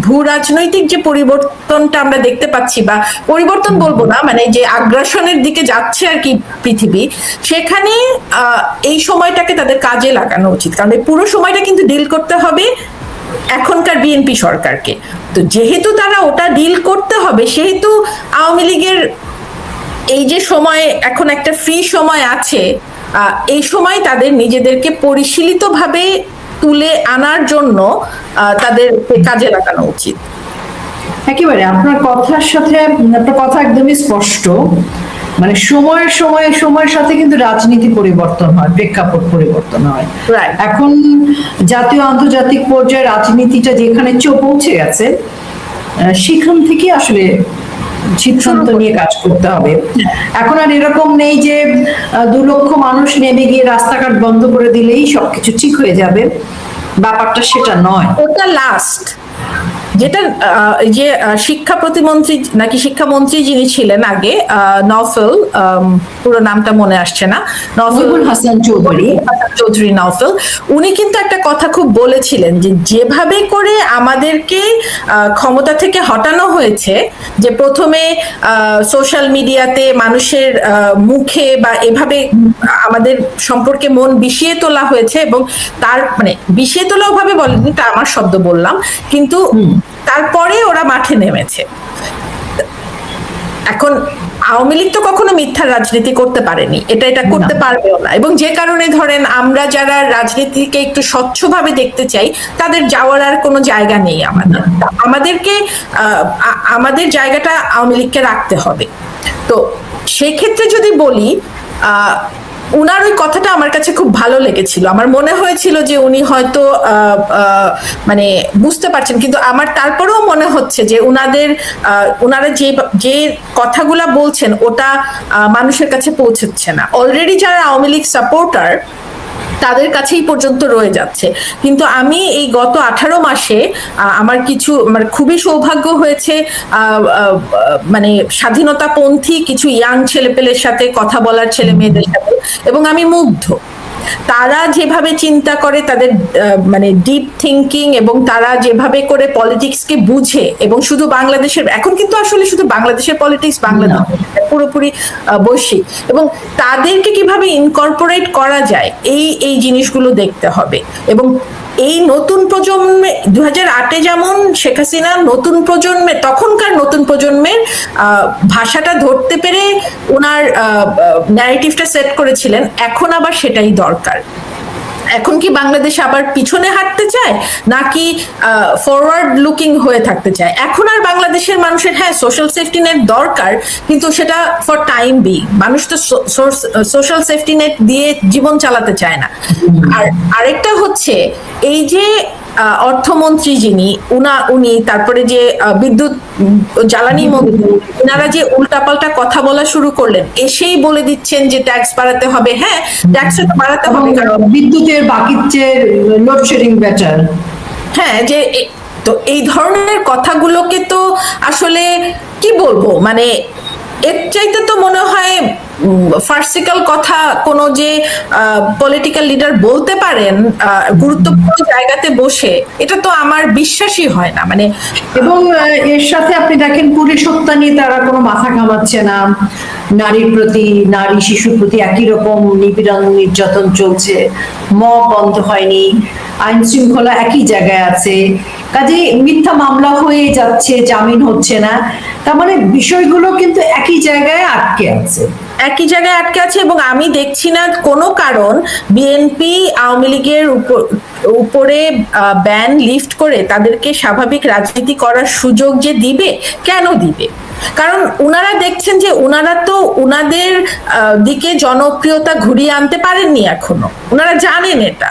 ভূ রাজনৈতিক যে পরিবর্তনটা আমরা দেখতে পাচ্ছি, বা পরিবর্তন বলবো না, মানে যে আগ্রাসনের দিকে যাচ্ছে আর কি পৃথিবী, সেখানে এই সময়টাকে তাদের কাজে লাগানো উচিত। কারণ এই পুরো সময়টা কিন্তু ডিল করতে হবে এখনকার বিএনপি সরকারকে। তো যেহেতু তারা ওটা ডিল করতে হবে, সেহেতু আওয়ামী লীগের এই যে সময়, এখন একটা ফ্রি সময় আছে, এই সময় তাদের নিজেদেরকে পরিশীলিতভাবে তুলে আনার জন্য তাদের কাজে লাগানো উচিত। একেবারে আপনার কথার সাথে, আপনার কথা একদমই স্পষ্ট। মানে সময়ের সাথে কিন্তু রাজনীতি পরিবর্তন হয়, প্রেক্ষাপট পরিবর্তন হয়। এখন জাতীয় আন্তর্জাতিক পর্যায়ে রাজনীতিটা যেখানে পৌঁছে গেছে, সেখান থেকে আসলে সিদ্ধান্ত নিয়ে কাজ করতে হবে। এখন আর এরকম নেই যে 2 লক্ষ মানুষ নেমে গিয়ে রাস্তাঘাট বন্ধ করে দিলেই সবকিছু ঠিক হয়ে যাবে, ব্যাপারটা সেটা নয়। ওটা লাস্ট, যেটা যে শিক্ষা প্রতিমন্ত্রী নাকি শিক্ষামন্ত্রী যিনি ছিলেন আগে, নওফেল, পুরো নামটা মনে আসছে না, নওফেল হাসান চৌধুরী নওফেল, উনি কিন্তু একটা কথা খুব বলেছিলেন যে যেভাবে করে আমাদেরকে ক্ষমতা থেকে হটানো হয়েছে, যে প্রথমে সোশ্যাল মিডিয়াতে মানুষের মুখে বা এভাবে আমাদের সম্পর্কে মন বিষিয়ে তোলা হয়েছে, এবং তার মানে বিষিয়ে তোলাও ভাবে বলেনি, তা আমার শব্দ বললাম, কিন্তু তারপরে ওরা মাঠে নেমেছে। এখন আওয়ামী লীগ তো কখনো মিথ্যা রাজনীতি করতে পারেনি, এটা করতে পারবেও না, এবং যে কারণে ধরেন আমরা যারা রাজনীতিকে একটু স্বচ্ছভাবে দেখতে চাই, তাদের যাওয়ার আর কোনো জায়গা নেই। আমাদেরকে আমাদের জায়গাটা আওয়ামী লীগকে রাখতে হবে। তো সেক্ষেত্রে যদি বলি, উনার ওই কথাটা আমার কাছে খুব ভালো লেগেছিল। আমার মনে হয়েছিল যে উনি হয়তো মানে বুঝতে পারছেন, কিন্তু আমার তারপরেও মনে হচ্ছে যে উনারা যে কথাগুলা বলছেন ওটা মানুষের কাছে পৌঁছচ্ছে না। অলরেডি যারা আওয়ামী লীগ সাপোর্টার, তাদের কাছেই পর্যন্ত রয়ে যাচ্ছে। কিন্তু আমি এই গত 18 মাসে আমার খুবই সৌভাগ্য হয়েছে মানে স্বাধীনতাপন্থী কিছু ইয়াং ছেলেপেলের সাথে কথা বলার, ছেলে মেয়েদের সাথে, এবং আমি মুগ্ধ। তারা যেভাবে চিন্তা করে, তাদের মানে ডিপ থিঙ্কিং, এবং তারা যেভাবে করে পলিটিক্সকে বুঝে, এবং শুধু বাংলাদেশের, এখন কিন্তু আসলে শুধু বাংলাদেশের পলিটিক্স, বাংলাদেশ পুরোপুরি বৈশ্বিক, এবং তাদেরকে কিভাবে ইনকর্পোরেট করা যায়, এই জিনিসগুলো দেখতে হবে। এবং এই নতুন প্রজন্মে 2008-এ যেমন শেখ হাসিনা তখনকার নতুন প্রজন্মের ভাষাটা ধরতে পেরে ওনার ন্যারেটিভটা সেট করেছিলেন, এখন আবার সেটাই দরকার। এখন কি বাংলাদেশ আবার পিছনে হাঁটতে চায়, নাকি ফরওয়ার্ড লুকিং হয়ে থাকতে চায়? এখন আর বাংলাদেশের মানুষের সোশ্যাল সেফটি নেট দরকার, কিন্তু সেটা ফর টাইম বিং। মানুষ তো সোশ্যাল সেফটি নেট দিয়ে জীবন চালাতে চায় না। আর আরেকটা হচ্ছে, এই যে অর্থমন্ত্রী যিনি, উনি তারপরে যে বিদ্যুৎ জ্বালানি মন্ত্রী, ওনারা যে উল্টাপাল্টা কথা বলা শুরু করলেন, এসেই বলে দিচ্ছেন যে ট্যাক্স বাড়াতে হবে। হ্যাঁ, ট্যাক্স বাড়াতে হবে, কারণ বিদ্যুতের বাকির চেয়ে লোডশেডিং বেটার। হ্যাঁ, যে তো এই ধরনের কথাগুলোকে তো আসলে কি বলবো, মানে এর চাইতে তো মনে হয় ফার্সিক্যাল কথা কোনো যে পলিটিক্যাল লিডার বলতে পারেন গুরুত্বপূর্ণ জায়গাতে বসে, এটা তো আমার বিশ্বাসই হয় না। মানে এবং এর সাথে আপনি দেখেন পুলিশ হত্যা নিয়ে তারা কোনো মাথা ঘামাচ্ছে না, নারীর প্রতি, নারী শিশুর প্রতি একই রকম নিপীড়ন নির্যাতন চলছে, মব বন্ধ হয়নি, আইন শৃঙ্খলা একই জায়গায় আছে, কাজে মিথ্যা মামলা হয়ে যাচ্ছে, জামিন হচ্ছে না। তার মানে বিষয়গুলো কিন্তু একই জায়গায় আটকে আছে। এবং আমি দেখছি না কোনো কারণ বিএনপি আওয়ামী লীগের উপরে ব্যান লিফট করে তাদেরকে স্বাভাবিক রাজনীতি করার সুযোগ যে দিবে। কেন দিবে? কারণ উনারা দেখছেন যে উনারা তো উনাদের দিকে জনপ্রিয়তা ঘুরিয়ে আনতে পারেননি এখনো, উনারা জানেন এটা।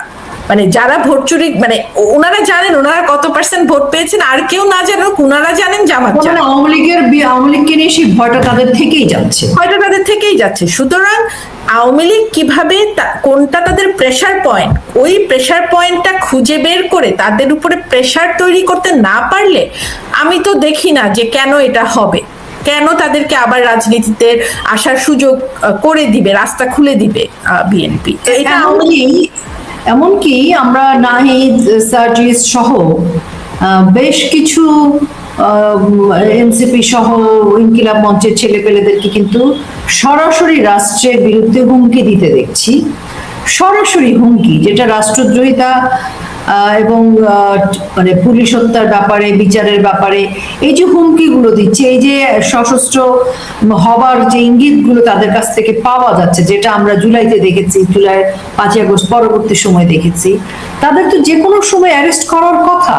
মানে যারা ভোট চুরি, মানে ওনারা জানেন ওনারা কত পার্সেন্ট ভোট পেয়েছেন, আর কেউ না জানুক ওনারা জানেন, জামাত জানে। মানে আওয়ামী লীগকে নিয়ে সেই ভয়টা তাদের থেকেই যাচ্ছে, হয়তো তাদের থেকেই যাচ্ছে। সুতরাং আওয়ামী লীগ কিভাবে কোনটা তাদের প্রেসার পয়েন্ট, ওই প্রেসার পয়েন্টটা খুঁজে বের করে তাদের উপরে প্রেসার তৈরি করতে না পারলে আমি তো দেখি না যে কেন এটা হবে, কেন তাদেরকে আবার রাজনীতিতে আসার সুযোগ করে দিবে, রাস্তা খুলে দিবে বিএনপি। এটা এমনকি আমরা নাহিদ, সার্জিস সহ বেশ কিছু এনসিপি সহ ইনকিলাব মঞ্চের ছেলেপেলেদেরকে কিন্তু সরাসরি রাষ্ট্রের বিরুদ্ধে হুমকি দিতে দেখছি, সরাসরি হুমকি, যেটা রাষ্ট্রদ্রোহিতা এবং মানে পুলিশ হত্যার ব্যাপারে, বিচারের ব্যাপারে এই যে হুমকিগুলো দিচ্ছে, এই যে সশস্ত্র হবার যে ইঙ্গিতগুলো তাদের কাছ থেকে পাওয়া যাচ্ছে, যেটা আমরা জুলাইতে দেখেছি, জুলাই 5 আগস্ট পরবর্তী সময় দেখেছি, তাদের তো যে কোনো সময় অ্যারেস্ট করার কথা,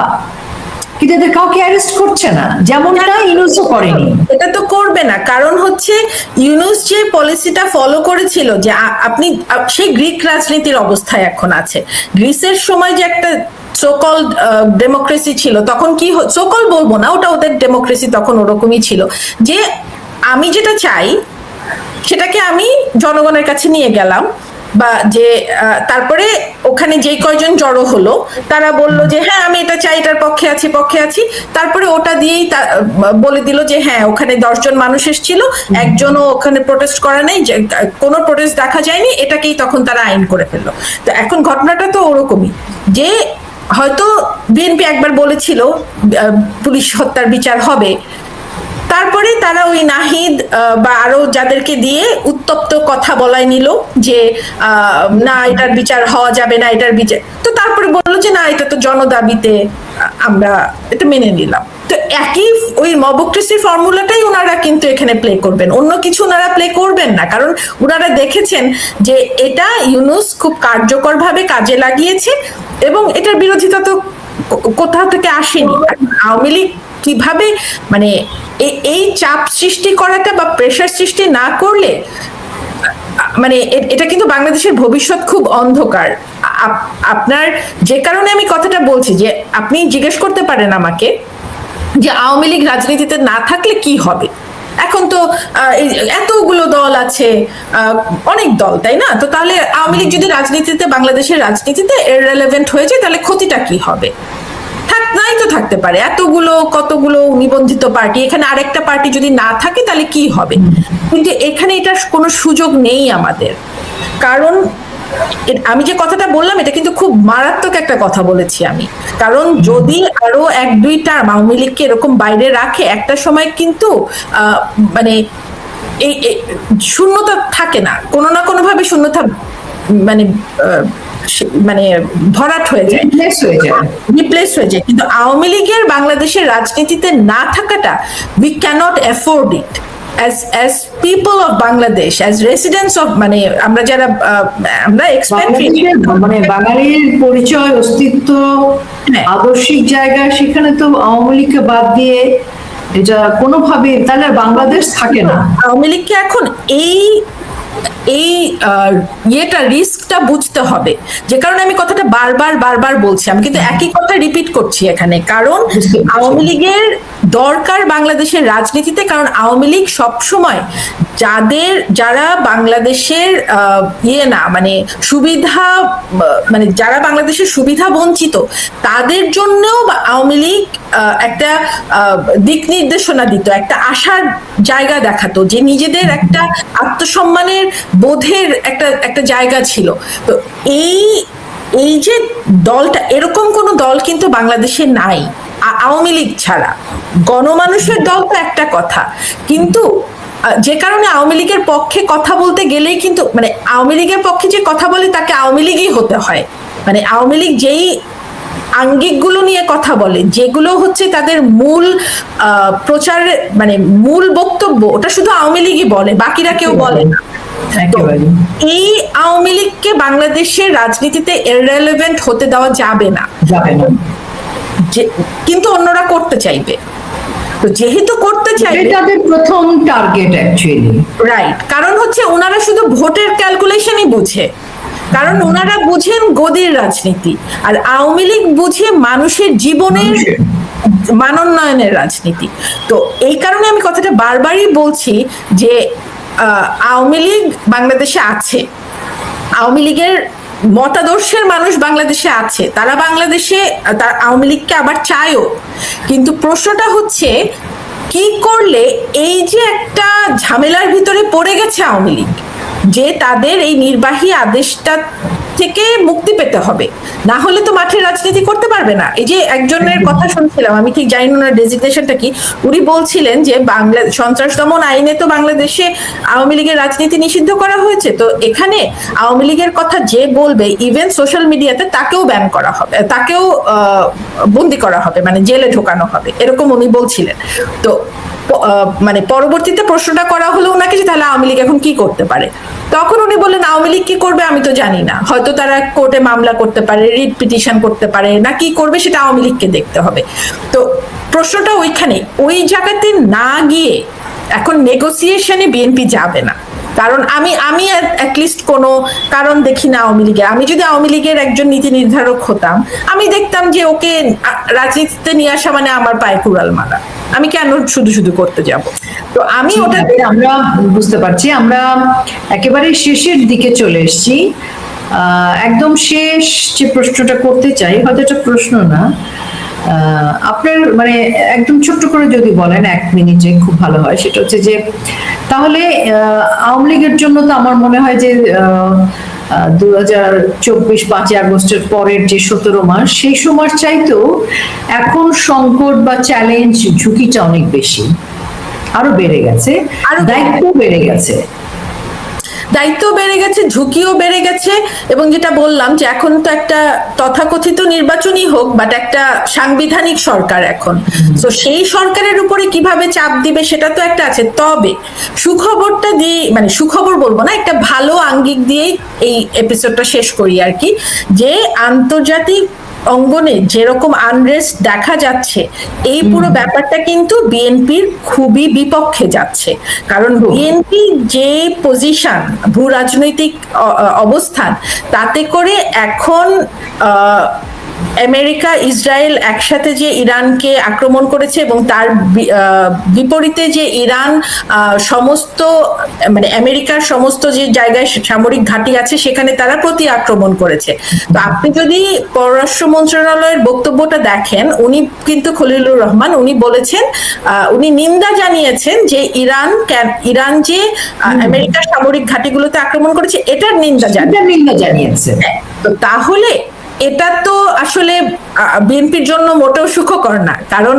কিন্তু এদের কাউকে অ্যারেস্ট করছে না, যেমনটা ইউনুসও করেনি। এটা তো করবে না, কারণ হচ্ছে ইউনুস যে পলিসিটা ফলো করেছিল যে আপনি সেই গ্রিক রাজনীতির অবস্থায় এখন আছে। গ্রিসের সময় যে একটা সোকল ডেমোক্রেসি ছিল, তখন কি সোকল বলবো না, ওটা ওদের ডেমোক্রেসি তখন ওরকমই ছিল, যে আমি যেটা চাই সেটাকে আমি জনগণের কাছে নিয়ে গেলাম, বা যে তারপরে ওখানে যে কয়জন জড়ো হলো তারা বললো যে হ্যাঁ আমি এটা চাই, এটার পক্ষে আছি, তারপরে ওটা দিয়েই বলে দিল যে হ্যাঁ ওখানে 10 জন মানুষ এসেছিল, একজনও ওখানে প্রোটেস্ট করা নেই, কোনো প্রোটেস্ট দেখা যায়নি, এটাকেই তখন তারা আইন করে ফেললো। তো এখন ঘটনাটা তো ওরকমই, যে হয়তো বিএনপি একবার বলেছিল পুলিশ হত্যার বিচার হবে, তারপরে তারা ওই নাহিদ বা আরো যাদেরকে দিয়ে উত্তপ্ত কথা বলাই নিল যে না এটার বিচার হওয়া যাবে না, এটার বিচার, তো তারপরে বললো যে না এটা তো জনদাবিতে আমরা এটা মেনে নিলাম। তো একই ওই মবক্রেসি ফর্মুলাটাই ওনারা কিন্তু এখানে প্লে করবেন, অন্য কিছু ওনারা প্লে করবেন না, কারণ ওনারা দেখেছেন যে এটা ইউনুস খুব কার্যকরভাবে কাজে লাগিয়েছে এবং এটার বিরোধিতা তো কোথাও থেকে আসেনি। আওয়ামী লীগ কিভাবে মানে এই চাপ সৃষ্টি করাটা বা প্রেশার সৃষ্টি না করলে, মানে এটা কিন্তু বাংলাদেশের ভবিষ্যৎ খুব অন্ধকার। আপনার যে কারণে আমি কথাটা বলছি, যে আপনি জিজ্ঞেস করতে পারেন আমাকে যে আওয়ামী লীগ রাজনীতিতে না থাকলে কি হবে। এখন তো এতগুলো দল আছে, অনেক দল, তাই না? তো তাহলে আওয়ামী লীগ যদি রাজনীতিতে, বাংলাদেশের রাজনীতিতে ইররিলেভেন্ট হয়ে যায়, তাহলে ক্ষতিটা কি হবে? নাই তো থাকতে পারে এতগুলো কতগুলো নিবন্ধিত পার্টি, এখানে আরেকটা পার্টি যদি না থাকে তাহলে কি হবে? কিন্তু এখানে এটার কোনো সুযোগ নেই আমাদের, কারণ আমি যে কথাটা বললাম এটা কিন্তু খুব মারাত্মক একটা কথা বলেছি আমি, কারণ যদি আরো 1-2 টার্ম আওয়ামী লীগকে এরকম বাইরে রাখে, একটা সময় কিন্তু মানে এই শূন্যতা থাকে না, কোনো না কোনো ভাবে শূন্যতা মানে মানে ভরাট হয়ে যায়, রিপ্লেস হয়ে যায়। কিন্তু আওয়ামী লীগের বাংলাদেশের রাজনীতিতে না থাকাটা we can't afford it as people of Bangladesh, as residents of, মানে আমরা যারা আমরা এক্সপেট্রিয়েট, মানে বাঙালির পরিচয়, অস্তিত্ব, আদর্শিক জায়গা, সেখানে তো আওয়ামী লীগকে বাদ দিয়ে এটা কোনোভাবে তাহলে বাংলাদেশ থাকে না। আওয়ামী লীগকে এখন এই ইয়েটা রিস্কটা বুঝতে হবে, যে কারণে আমি কথাটা বারবার বলছি, আমি কিন্তু একই কথা রিপিট করছি এখানে, কারণ আওয়ামী লীগের দরকার বাংলাদেশের রাজনীতিতে, কারণ আওয়ামী লীগ সবসময় যারা বাংলাদেশের না মানে সুবিধা, মানে যারা বাংলাদেশের সুবিধা বঞ্চিত তাদের জন্যও আওয়ামী লীগ একটা দিক নির্দেশনা দিত, একটা আশার জায়গা দেখাতো, যে নিজেদের একটা আত্মসম্মানের বোধের একটা জায়গা ছিল। তো এই যে দলটা, এরকম কোন দল কিন্তু বাংলাদেশে নাই আওয়ামী লীগ ছাড়া। গণমানুষের দল তো একটা কথা, কিন্তু যে কারণে আওয়ামী লীগের পক্ষে কথা বলতে গেলেই কিন্তু, মানে আওয়ামী লীগের পক্ষে যে কথা বলে তাকে আওয়ামী লীগই হতে হয়, মানে আওয়ামী লীগ যেই আঙ্গিকগুলো নিয়ে কথা বলে, যেগুলো হচ্ছে তাদের মূল প্রচারের মানে মূল বক্তব্য, ওটা শুধু আওয়ামী লীগই বলে, বাকিরা কেউ বলে না। এই আওয়ামী লীগকে বাংলাদেশের রাজনীতিতে ইররিলেভেন্ট হতে দেওয়া যাবে না, কিন্তু অন্যরা করতে চাইবে। তো যেহেতু করতে চাইবে, তাদের প্রথম টার্গেট অ্যাকচুয়ালি, রাইট, কারণ হচ্ছে ওনারা শুধু ভোটের ক্যালকুলেশনই বুঝে, কারণ ওনারা বুঝেন গদির রাজনীতি, আর আওয়ামী লীগ বুঝে মানুষের জীবনের মানোন্নয়নের রাজনীতি। তো এই কারণে আমি কথাটা বারবারই বলছি যে আওয়ামী লীগ বাংলাদেশে আছে, আওয়ামী লীগের মতাদর্শের মানুষ বাংলাদেশে আছে, তারা বাংলাদেশে তার আওয়ামী লীগকে আবার চায়ও, কিন্তু প্রশ্নটা হচ্ছে কি করলে এই যে একটা ঝামেলার ভিতরে পড়ে গেছে আওয়ামী লীগ, যে তাদের এই নির্বাহী আদেশটা থেকে মুক্তি পেতে হবে, না হলে তো মাঠে রাজনীতি করতে পারবে না। এই যে একজনের কথা শুনছিলাম, আমি ঠিক জানি না ডেজিগনেশনটা কি, উনি বলছিলেন যে সন্ত্রাস দমন আইনে তো বাংলাদেশে আওয়ামী লীগের রাজনীতি নিষিদ্ধ করা হয়েছে, তো এখানে আওয়ামী লীগের কথা যে বলবে ইভেন সোশ্যাল মিডিয়াতে তাকেও ব্যান করা হবে, তাকেও বন্দি করা হবে, মানে জেলে ঢোকানো হবে, এরকম উনি বলছিলেন। তো মানে পরবর্তীতে প্রশ্নটা করা হলো ওনাকে যে তাহলে আওয়ামী লীগ এখন কি করতে পারে, তখন উনি বললেন আওয়ামী লীগ কি করবে আমি তো জানি না, হয়তো তারা কোর্টে মামলা করতে পারে, রিট পিটিশন করতে পারে, না কি করবে সেটা আওয়ামী লীগকে দেখতে হবে। তো প্রশ্নটা ওইখানে, ওই জায়গাতে না গিয়ে এখন নেগোসিয়েশনে বিএনপি যাবে না, কারণ আমি অ্যাটলিস্ট কোনো কারণ দেখি না আওয়ামী লীগের। আমি যদি আওয়ামী লীগের একজন নীতি নির্ধারক হতাম, আমি দেখতাম যে ওকে রাজনীতিতে নিয়ে আসা মানে আমার পায়ে কুড়াল মারা, আমি কেন শুধু শুধু করতে যাব। তো আমি ওটাতে আমরা বুঝতে পারছি, আমরা একেবারে শেষের দিকে চলে এসেছি। একদম শেষ যে প্রশ্নটা করতে চাই, হয়তো এটা প্রশ্ন না, আপনার মানে একদম ছোট্ট করে যদি বলেন 1 মিনিটে খুব ভালো হয়। সেটা হচ্ছে যে তাহলে আওয়ামী লীগের জন্য তো আমার মনে হয় যে 2024 5ই আগস্টের পরের যে 17 মাস, সেই সময় চাইতেও এখন সংকট বা চ্যালেঞ্জ ঝুঁকিটা অনেক বেশি, আরো বেড়ে গেছে, দায়িত্ব বেড়ে গেছে, ঝুঁকিও বেড়ে গেছে। এবং যেটা বললাম যে এখন তো একটা তথাকথিত নির্বাচনই হোক, বাট একটা সাংবিধানিক সরকার এখন, তো সেই সরকারের উপরে কিভাবে চাপ দিবে সেটা তো একটা আছে। তবে সুখবরটা দিয়ে, মানে সুখবর বলবো না, একটা ভালো আঙ্গিক দিয়েই এই এপিসোডটা শেষ করি আর কি, যে আন্তর্জাতিক অঙ্গনে যেরকম আনরেস্ট দেখা যাচ্ছে, এই পুরো ব্যাপারটা কিন্তু বিএনপির খুবই বিপক্ষে যাচ্ছে। কারণ বিএনপি যে পজিশন, ভূ রাজনৈতিক অবস্থান, তাতে করে এখন আমেরিকা ইসরায়েল একসাথে যে ইরানকে আক্রমণ করেছে, এবং তার বিপরীতে যে ইরান সমস্ত মানে আমেরিকার সমস্ত যে জায়গায় সামরিক ঘাঁটি আছে সেখানে তারা প্রতি আক্রমণ করেছে। তো আপনি যদি পররাষ্ট্র মন্ত্রণালয়ের বক্তব্যটা দেখেন, উনি কিন্তু খলিলুর রহমান উনি বলেছেন, উনি নিন্দা জানিয়েছেন যে ইরান যে আমেরিকার সামরিক ঘাঁটিগুলোতে আক্রমণ করেছে এটার নিন্দা জানিয়েছে। তো তাহলে এটা তো আসলে বিএনপির জন্য মোটেও সুখকর না, কারণ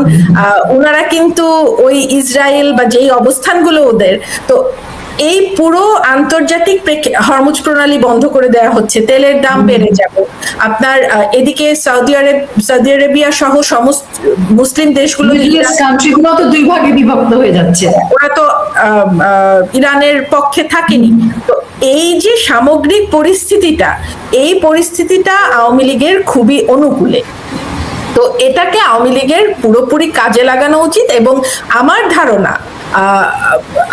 ওনারা কিন্তু ওই ইসরায়েল বা যেই অবস্থানগুলো ওদের, তো এই পুরো আন্তর্জাতিক হরমুজ প্রণালী বন্ধ করে দেওয়া হচ্ছে, তেলের দাম বেড়ে যাবে, আপনার এদিকে সৌদি আরবিয়া সহ সমস্ত মুসলিম দেশগুলো তো 2 ভাগে বিভক্ত হয়ে যাচ্ছে, ওরা তো ইরানের পক্ষে থাকেনি। তো এই যে সামগ্রিক পরিস্থিতিটা, এই পরিস্থিতিটা আওয়ামী লীগের খুবই অনুকূলে। তো এটাকে আওয়ামী লীগের পুরোপুরি কাজে লাগানো উচিত, এবং আমার ধারণা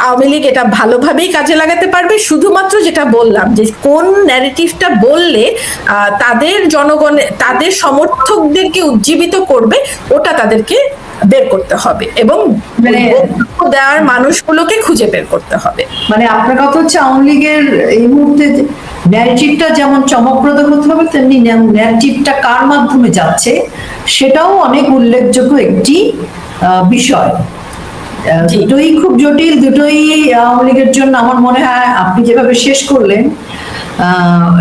আওয়ামী লীগ এটা ভালোভাবেই কাজে লাগাতে পারবে। শুধুমাত্র যেটা বললাম যে কোন ন্যারেটিভটা বললে তাদের জনগণের, তাদের সমর্থকদেরকে উজ্জীবিত করবে, ওটা তাদেরকে বের করতে হবে, এবং দেওয়ার মানুষগুলোকে খুঁজে বের করতে হবে। মানে আপনার কথা হচ্ছে আওয়ামী লীগের এই মুহূর্তে ন্যারেটিভটা যেমন চমকপ্রদ হতে হবে, তেমনি ন্যারেটিভটা কার মাধ্যমে যাচ্ছে সেটাও অনেক উল্লেখযোগ্য একটি বিষয়। দুটোই খুব জটিল, দুটোই আওয়ামী লীগের জন্য আমার মনে হয় আপনি যেভাবে শেষ করলেন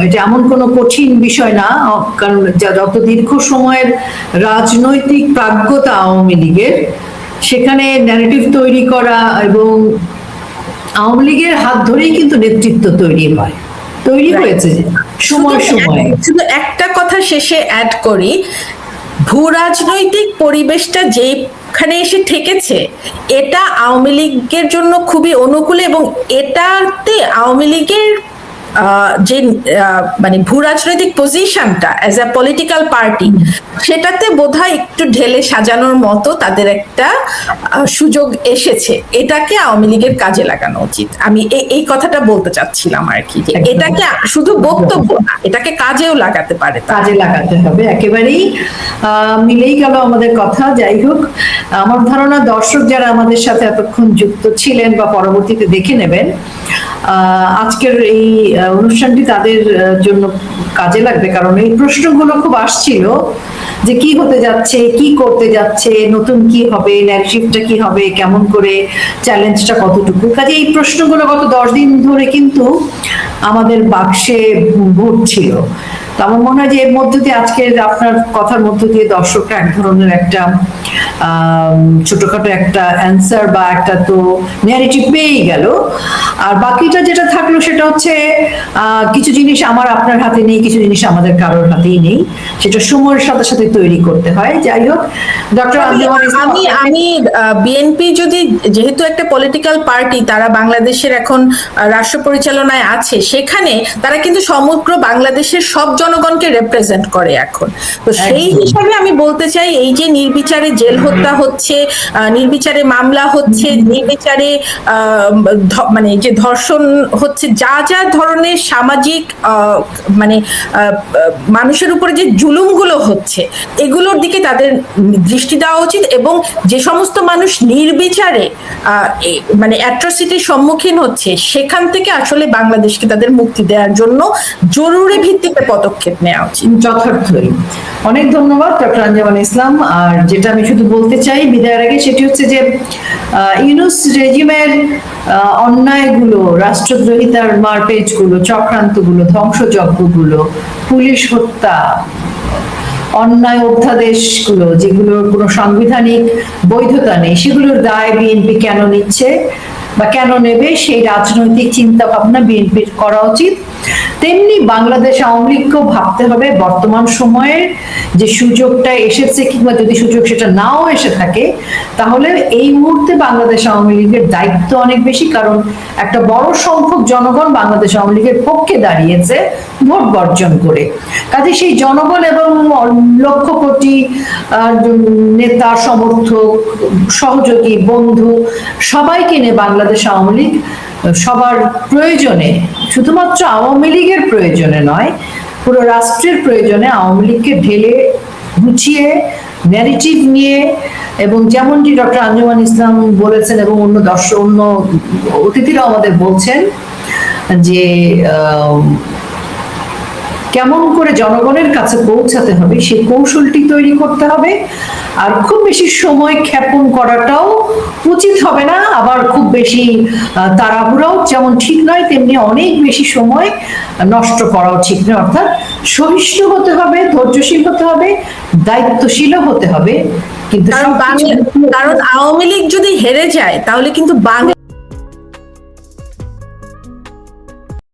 এটা এমন কোনো কঠিন বিষয় না, কারণ যত দীর্ঘ সময়ের রাজনৈতিক প্রাজ্ঞতা আওয়ামী লীগের, সেখানে ন্যারেটিভ তৈরি করা এবং আওয়ামী লীগের হাত ধরেই কিন্তু নেতৃত্ব তৈরি হয়েছে সময়। শুধু একটা কথা শেষে অ্যাড করি, ভূ রাজনৈতিক পরিবেশটা যেখানে এসে ঠেকেছে, এটা আওয়ামী লীগের জন্য খুবই অনুকূলে, এবং এটাতে আওয়ামী লীগের যে মানে ভূ রাজনৈতিক পজিশনটা অ্যাজ আ পলিটিক্যাল পার্টি, সেটাতে বোধহয় একটু ঢেলে সাজানোর মতো তাদের একটা সুযোগ এসেছে। এটাকে আওয়ামী লীগের কাজে লাগানো উচিত। আমি এই কথাটা বলতে চাচ্ছিলাম আর কি, যে এটাকে শুধু বক্তব্য না, এটাকে কাজেও লাগাতে পারে, কাজে লাগাতে হবে। একেবারেই মিলেই গেল আমাদের কথা। যাই হোক, আমার ধারণা দর্শক যারা আমাদের সাথে এতক্ষণ যুক্ত ছিলেন বা পরবর্তীতে দেখে নেবেন, আজকের এই অনুষ্ঠানটি তাদের জন্য কাজে লাগবে, কারণ এই প্রশ্নগুলো খুব আসছিল যে কি হতে যাচ্ছে, কি করতে যাচ্ছে, নতুন কি হবে, ন্যারেটিভটা কি হবে, কেমন করে, চ্যালেঞ্জটা কতটুকু। কাজে এই প্রশ্নগুলো গত 10 দিন ধরে কিন্তু আমাদের বাক্সে ঘুরছিল। তো আমার মনে হয় যে এর মধ্য দিয়ে, আজকের আপনার কথার মধ্য দিয়ে দর্শকরা এক ধরনের একটা ছোটখাটো একটা অ্যান্সার বা একটা তো ন্যারেটিভ পেয়েই গেল। আর বাকিটা যেটা থাকলো সেটা হচ্ছে কিছু জিনিস আমার আপনার হাতে নেই, কিছু জিনিস আমাদের কারোর হাতেই নেই, সেটা সময়ের সাথে সাথে তৈরি করতে হয়। যাই হোক, ডক্টর আমি বিএনপি যদি, যেহেতু একটা পলিটিক্যাল পার্টি, তারা বাংলাদেশের এখন রাষ্ট্র পরিচালনায় আছে, সেখানে তারা কিন্তু সমগ্র বাংলাদেশের সব জনগণকে রিপ্রেজেন্ট করে এখন। তো সেই হিসাবে আমি বলতে চাই, এই যে নির্বিচারে জেল হত্যা হচ্ছে, নির্বিচারে মামলা হচ্ছে, নির্বিচারে মানে যে ধর্ষণ হচ্ছে, যা যা ধরনের সামাজিক মানে মানুষের উপরে যে জুলুমগুলো হচ্ছে, এগুলোর দিকে তাদের দৃষ্টি দেওয়া উচিত। এবং যে সমস্ত মানুষ নির্বিচারে মানে অ্যাট্রসিটির সম্মুখীন হচ্ছে, সেখান থেকে আসলে বাংলাদেশকে তাদের মুক্তি দেওয়ার জন্য জরুরি ভিত্তিতে পদক্ষেপ নেওয়া উচিত। যথার্থই। অনেক ধন্যবাদ ডক্টর আঞ্জুমান ইসলাম। আর যেটা আমি শুধু বলতে চাই বিদায়ের আগে, সেটি হচ্ছে যে ইউনূস রেজিমের অন্যায়গুলো, রাষ্ট্রদ্রোহিতার মারপেচগুলো, চক্রান্তগুলো, ধ্বংসযজ্ঞগুলো, পুলিশ হত্যা, অন্যায় অধ্যাদেশগুলো যেগুলোর কোনো সাংবিধানিক বৈধতা নেই, সেগুলোর দায় বিএনপি কেন নিচ্ছে বা কেন নেবে, সেই রাজনৈতিক চিন্তা ভাবনা বিএনপির করা উচিত। তেমনি বাংলাদেশ আওয়ামী লীগকেও ভাবতে হবে বর্তমান সময়ের যে সুযোগটা এসেছে, কিংবা যদি সুযোগ সেটা নাও এসে থাকে, তাহলে এই মুহূর্তে বাংলাদেশ আওয়ামী লীগের দায়িত্ব অনেক বেশি, কারণ একটা বড় সংখ্যক জনগণ বাংলাদেশ আওয়ামী লীগের পক্ষে দাঁড়িয়েছে ভোট বর্জন করে। কাজে সেই জনগণ এবং লক্ষ কোটি নেতা, সমর্থক, সহযোগী, বন্ধু সবাইকে নিয়ে বাংলাদেশ আওয়ামী লীগ সবার প্রয়োজনে, শুধুমাত্র আওয়ামী লীগের প্রয়োজনে নয়, পুরো রাষ্ট্রের প্রয়োজনে আওয়ামী লীগকে ঢেলে গুছিয়ে ন্যারেটিভ নিয়ে, এবং যেমনটি ডক্টর আঞ্জুমান ইসলাম বলেছেন এবং অন্য অতিথিরাও আমাদের বলছেন, যে কেমন করে জনগণের কাছে পৌঁছাতে হবে সেই কৌশলটি তৈরি করতে হবে। আর খুব বেশি সময় ক্ষেপণ করাটাও উচিত হবে না, আবার খুব বেশি তাড়াহুড়াও যেমন ঠিক নয়, তেমনি অনেক বেশি সময় নষ্ট করাও ঠিক নয়। অর্থাৎ সহিষ্ণু হতে হবে, ধৈর্যশীল হতে হবে, দায়িত্বশীলও হতে হবে। কিন্তু কারণ আওয়ামী লীগ যদি হেরে যায়, তাহলে কিন্তু বাংলা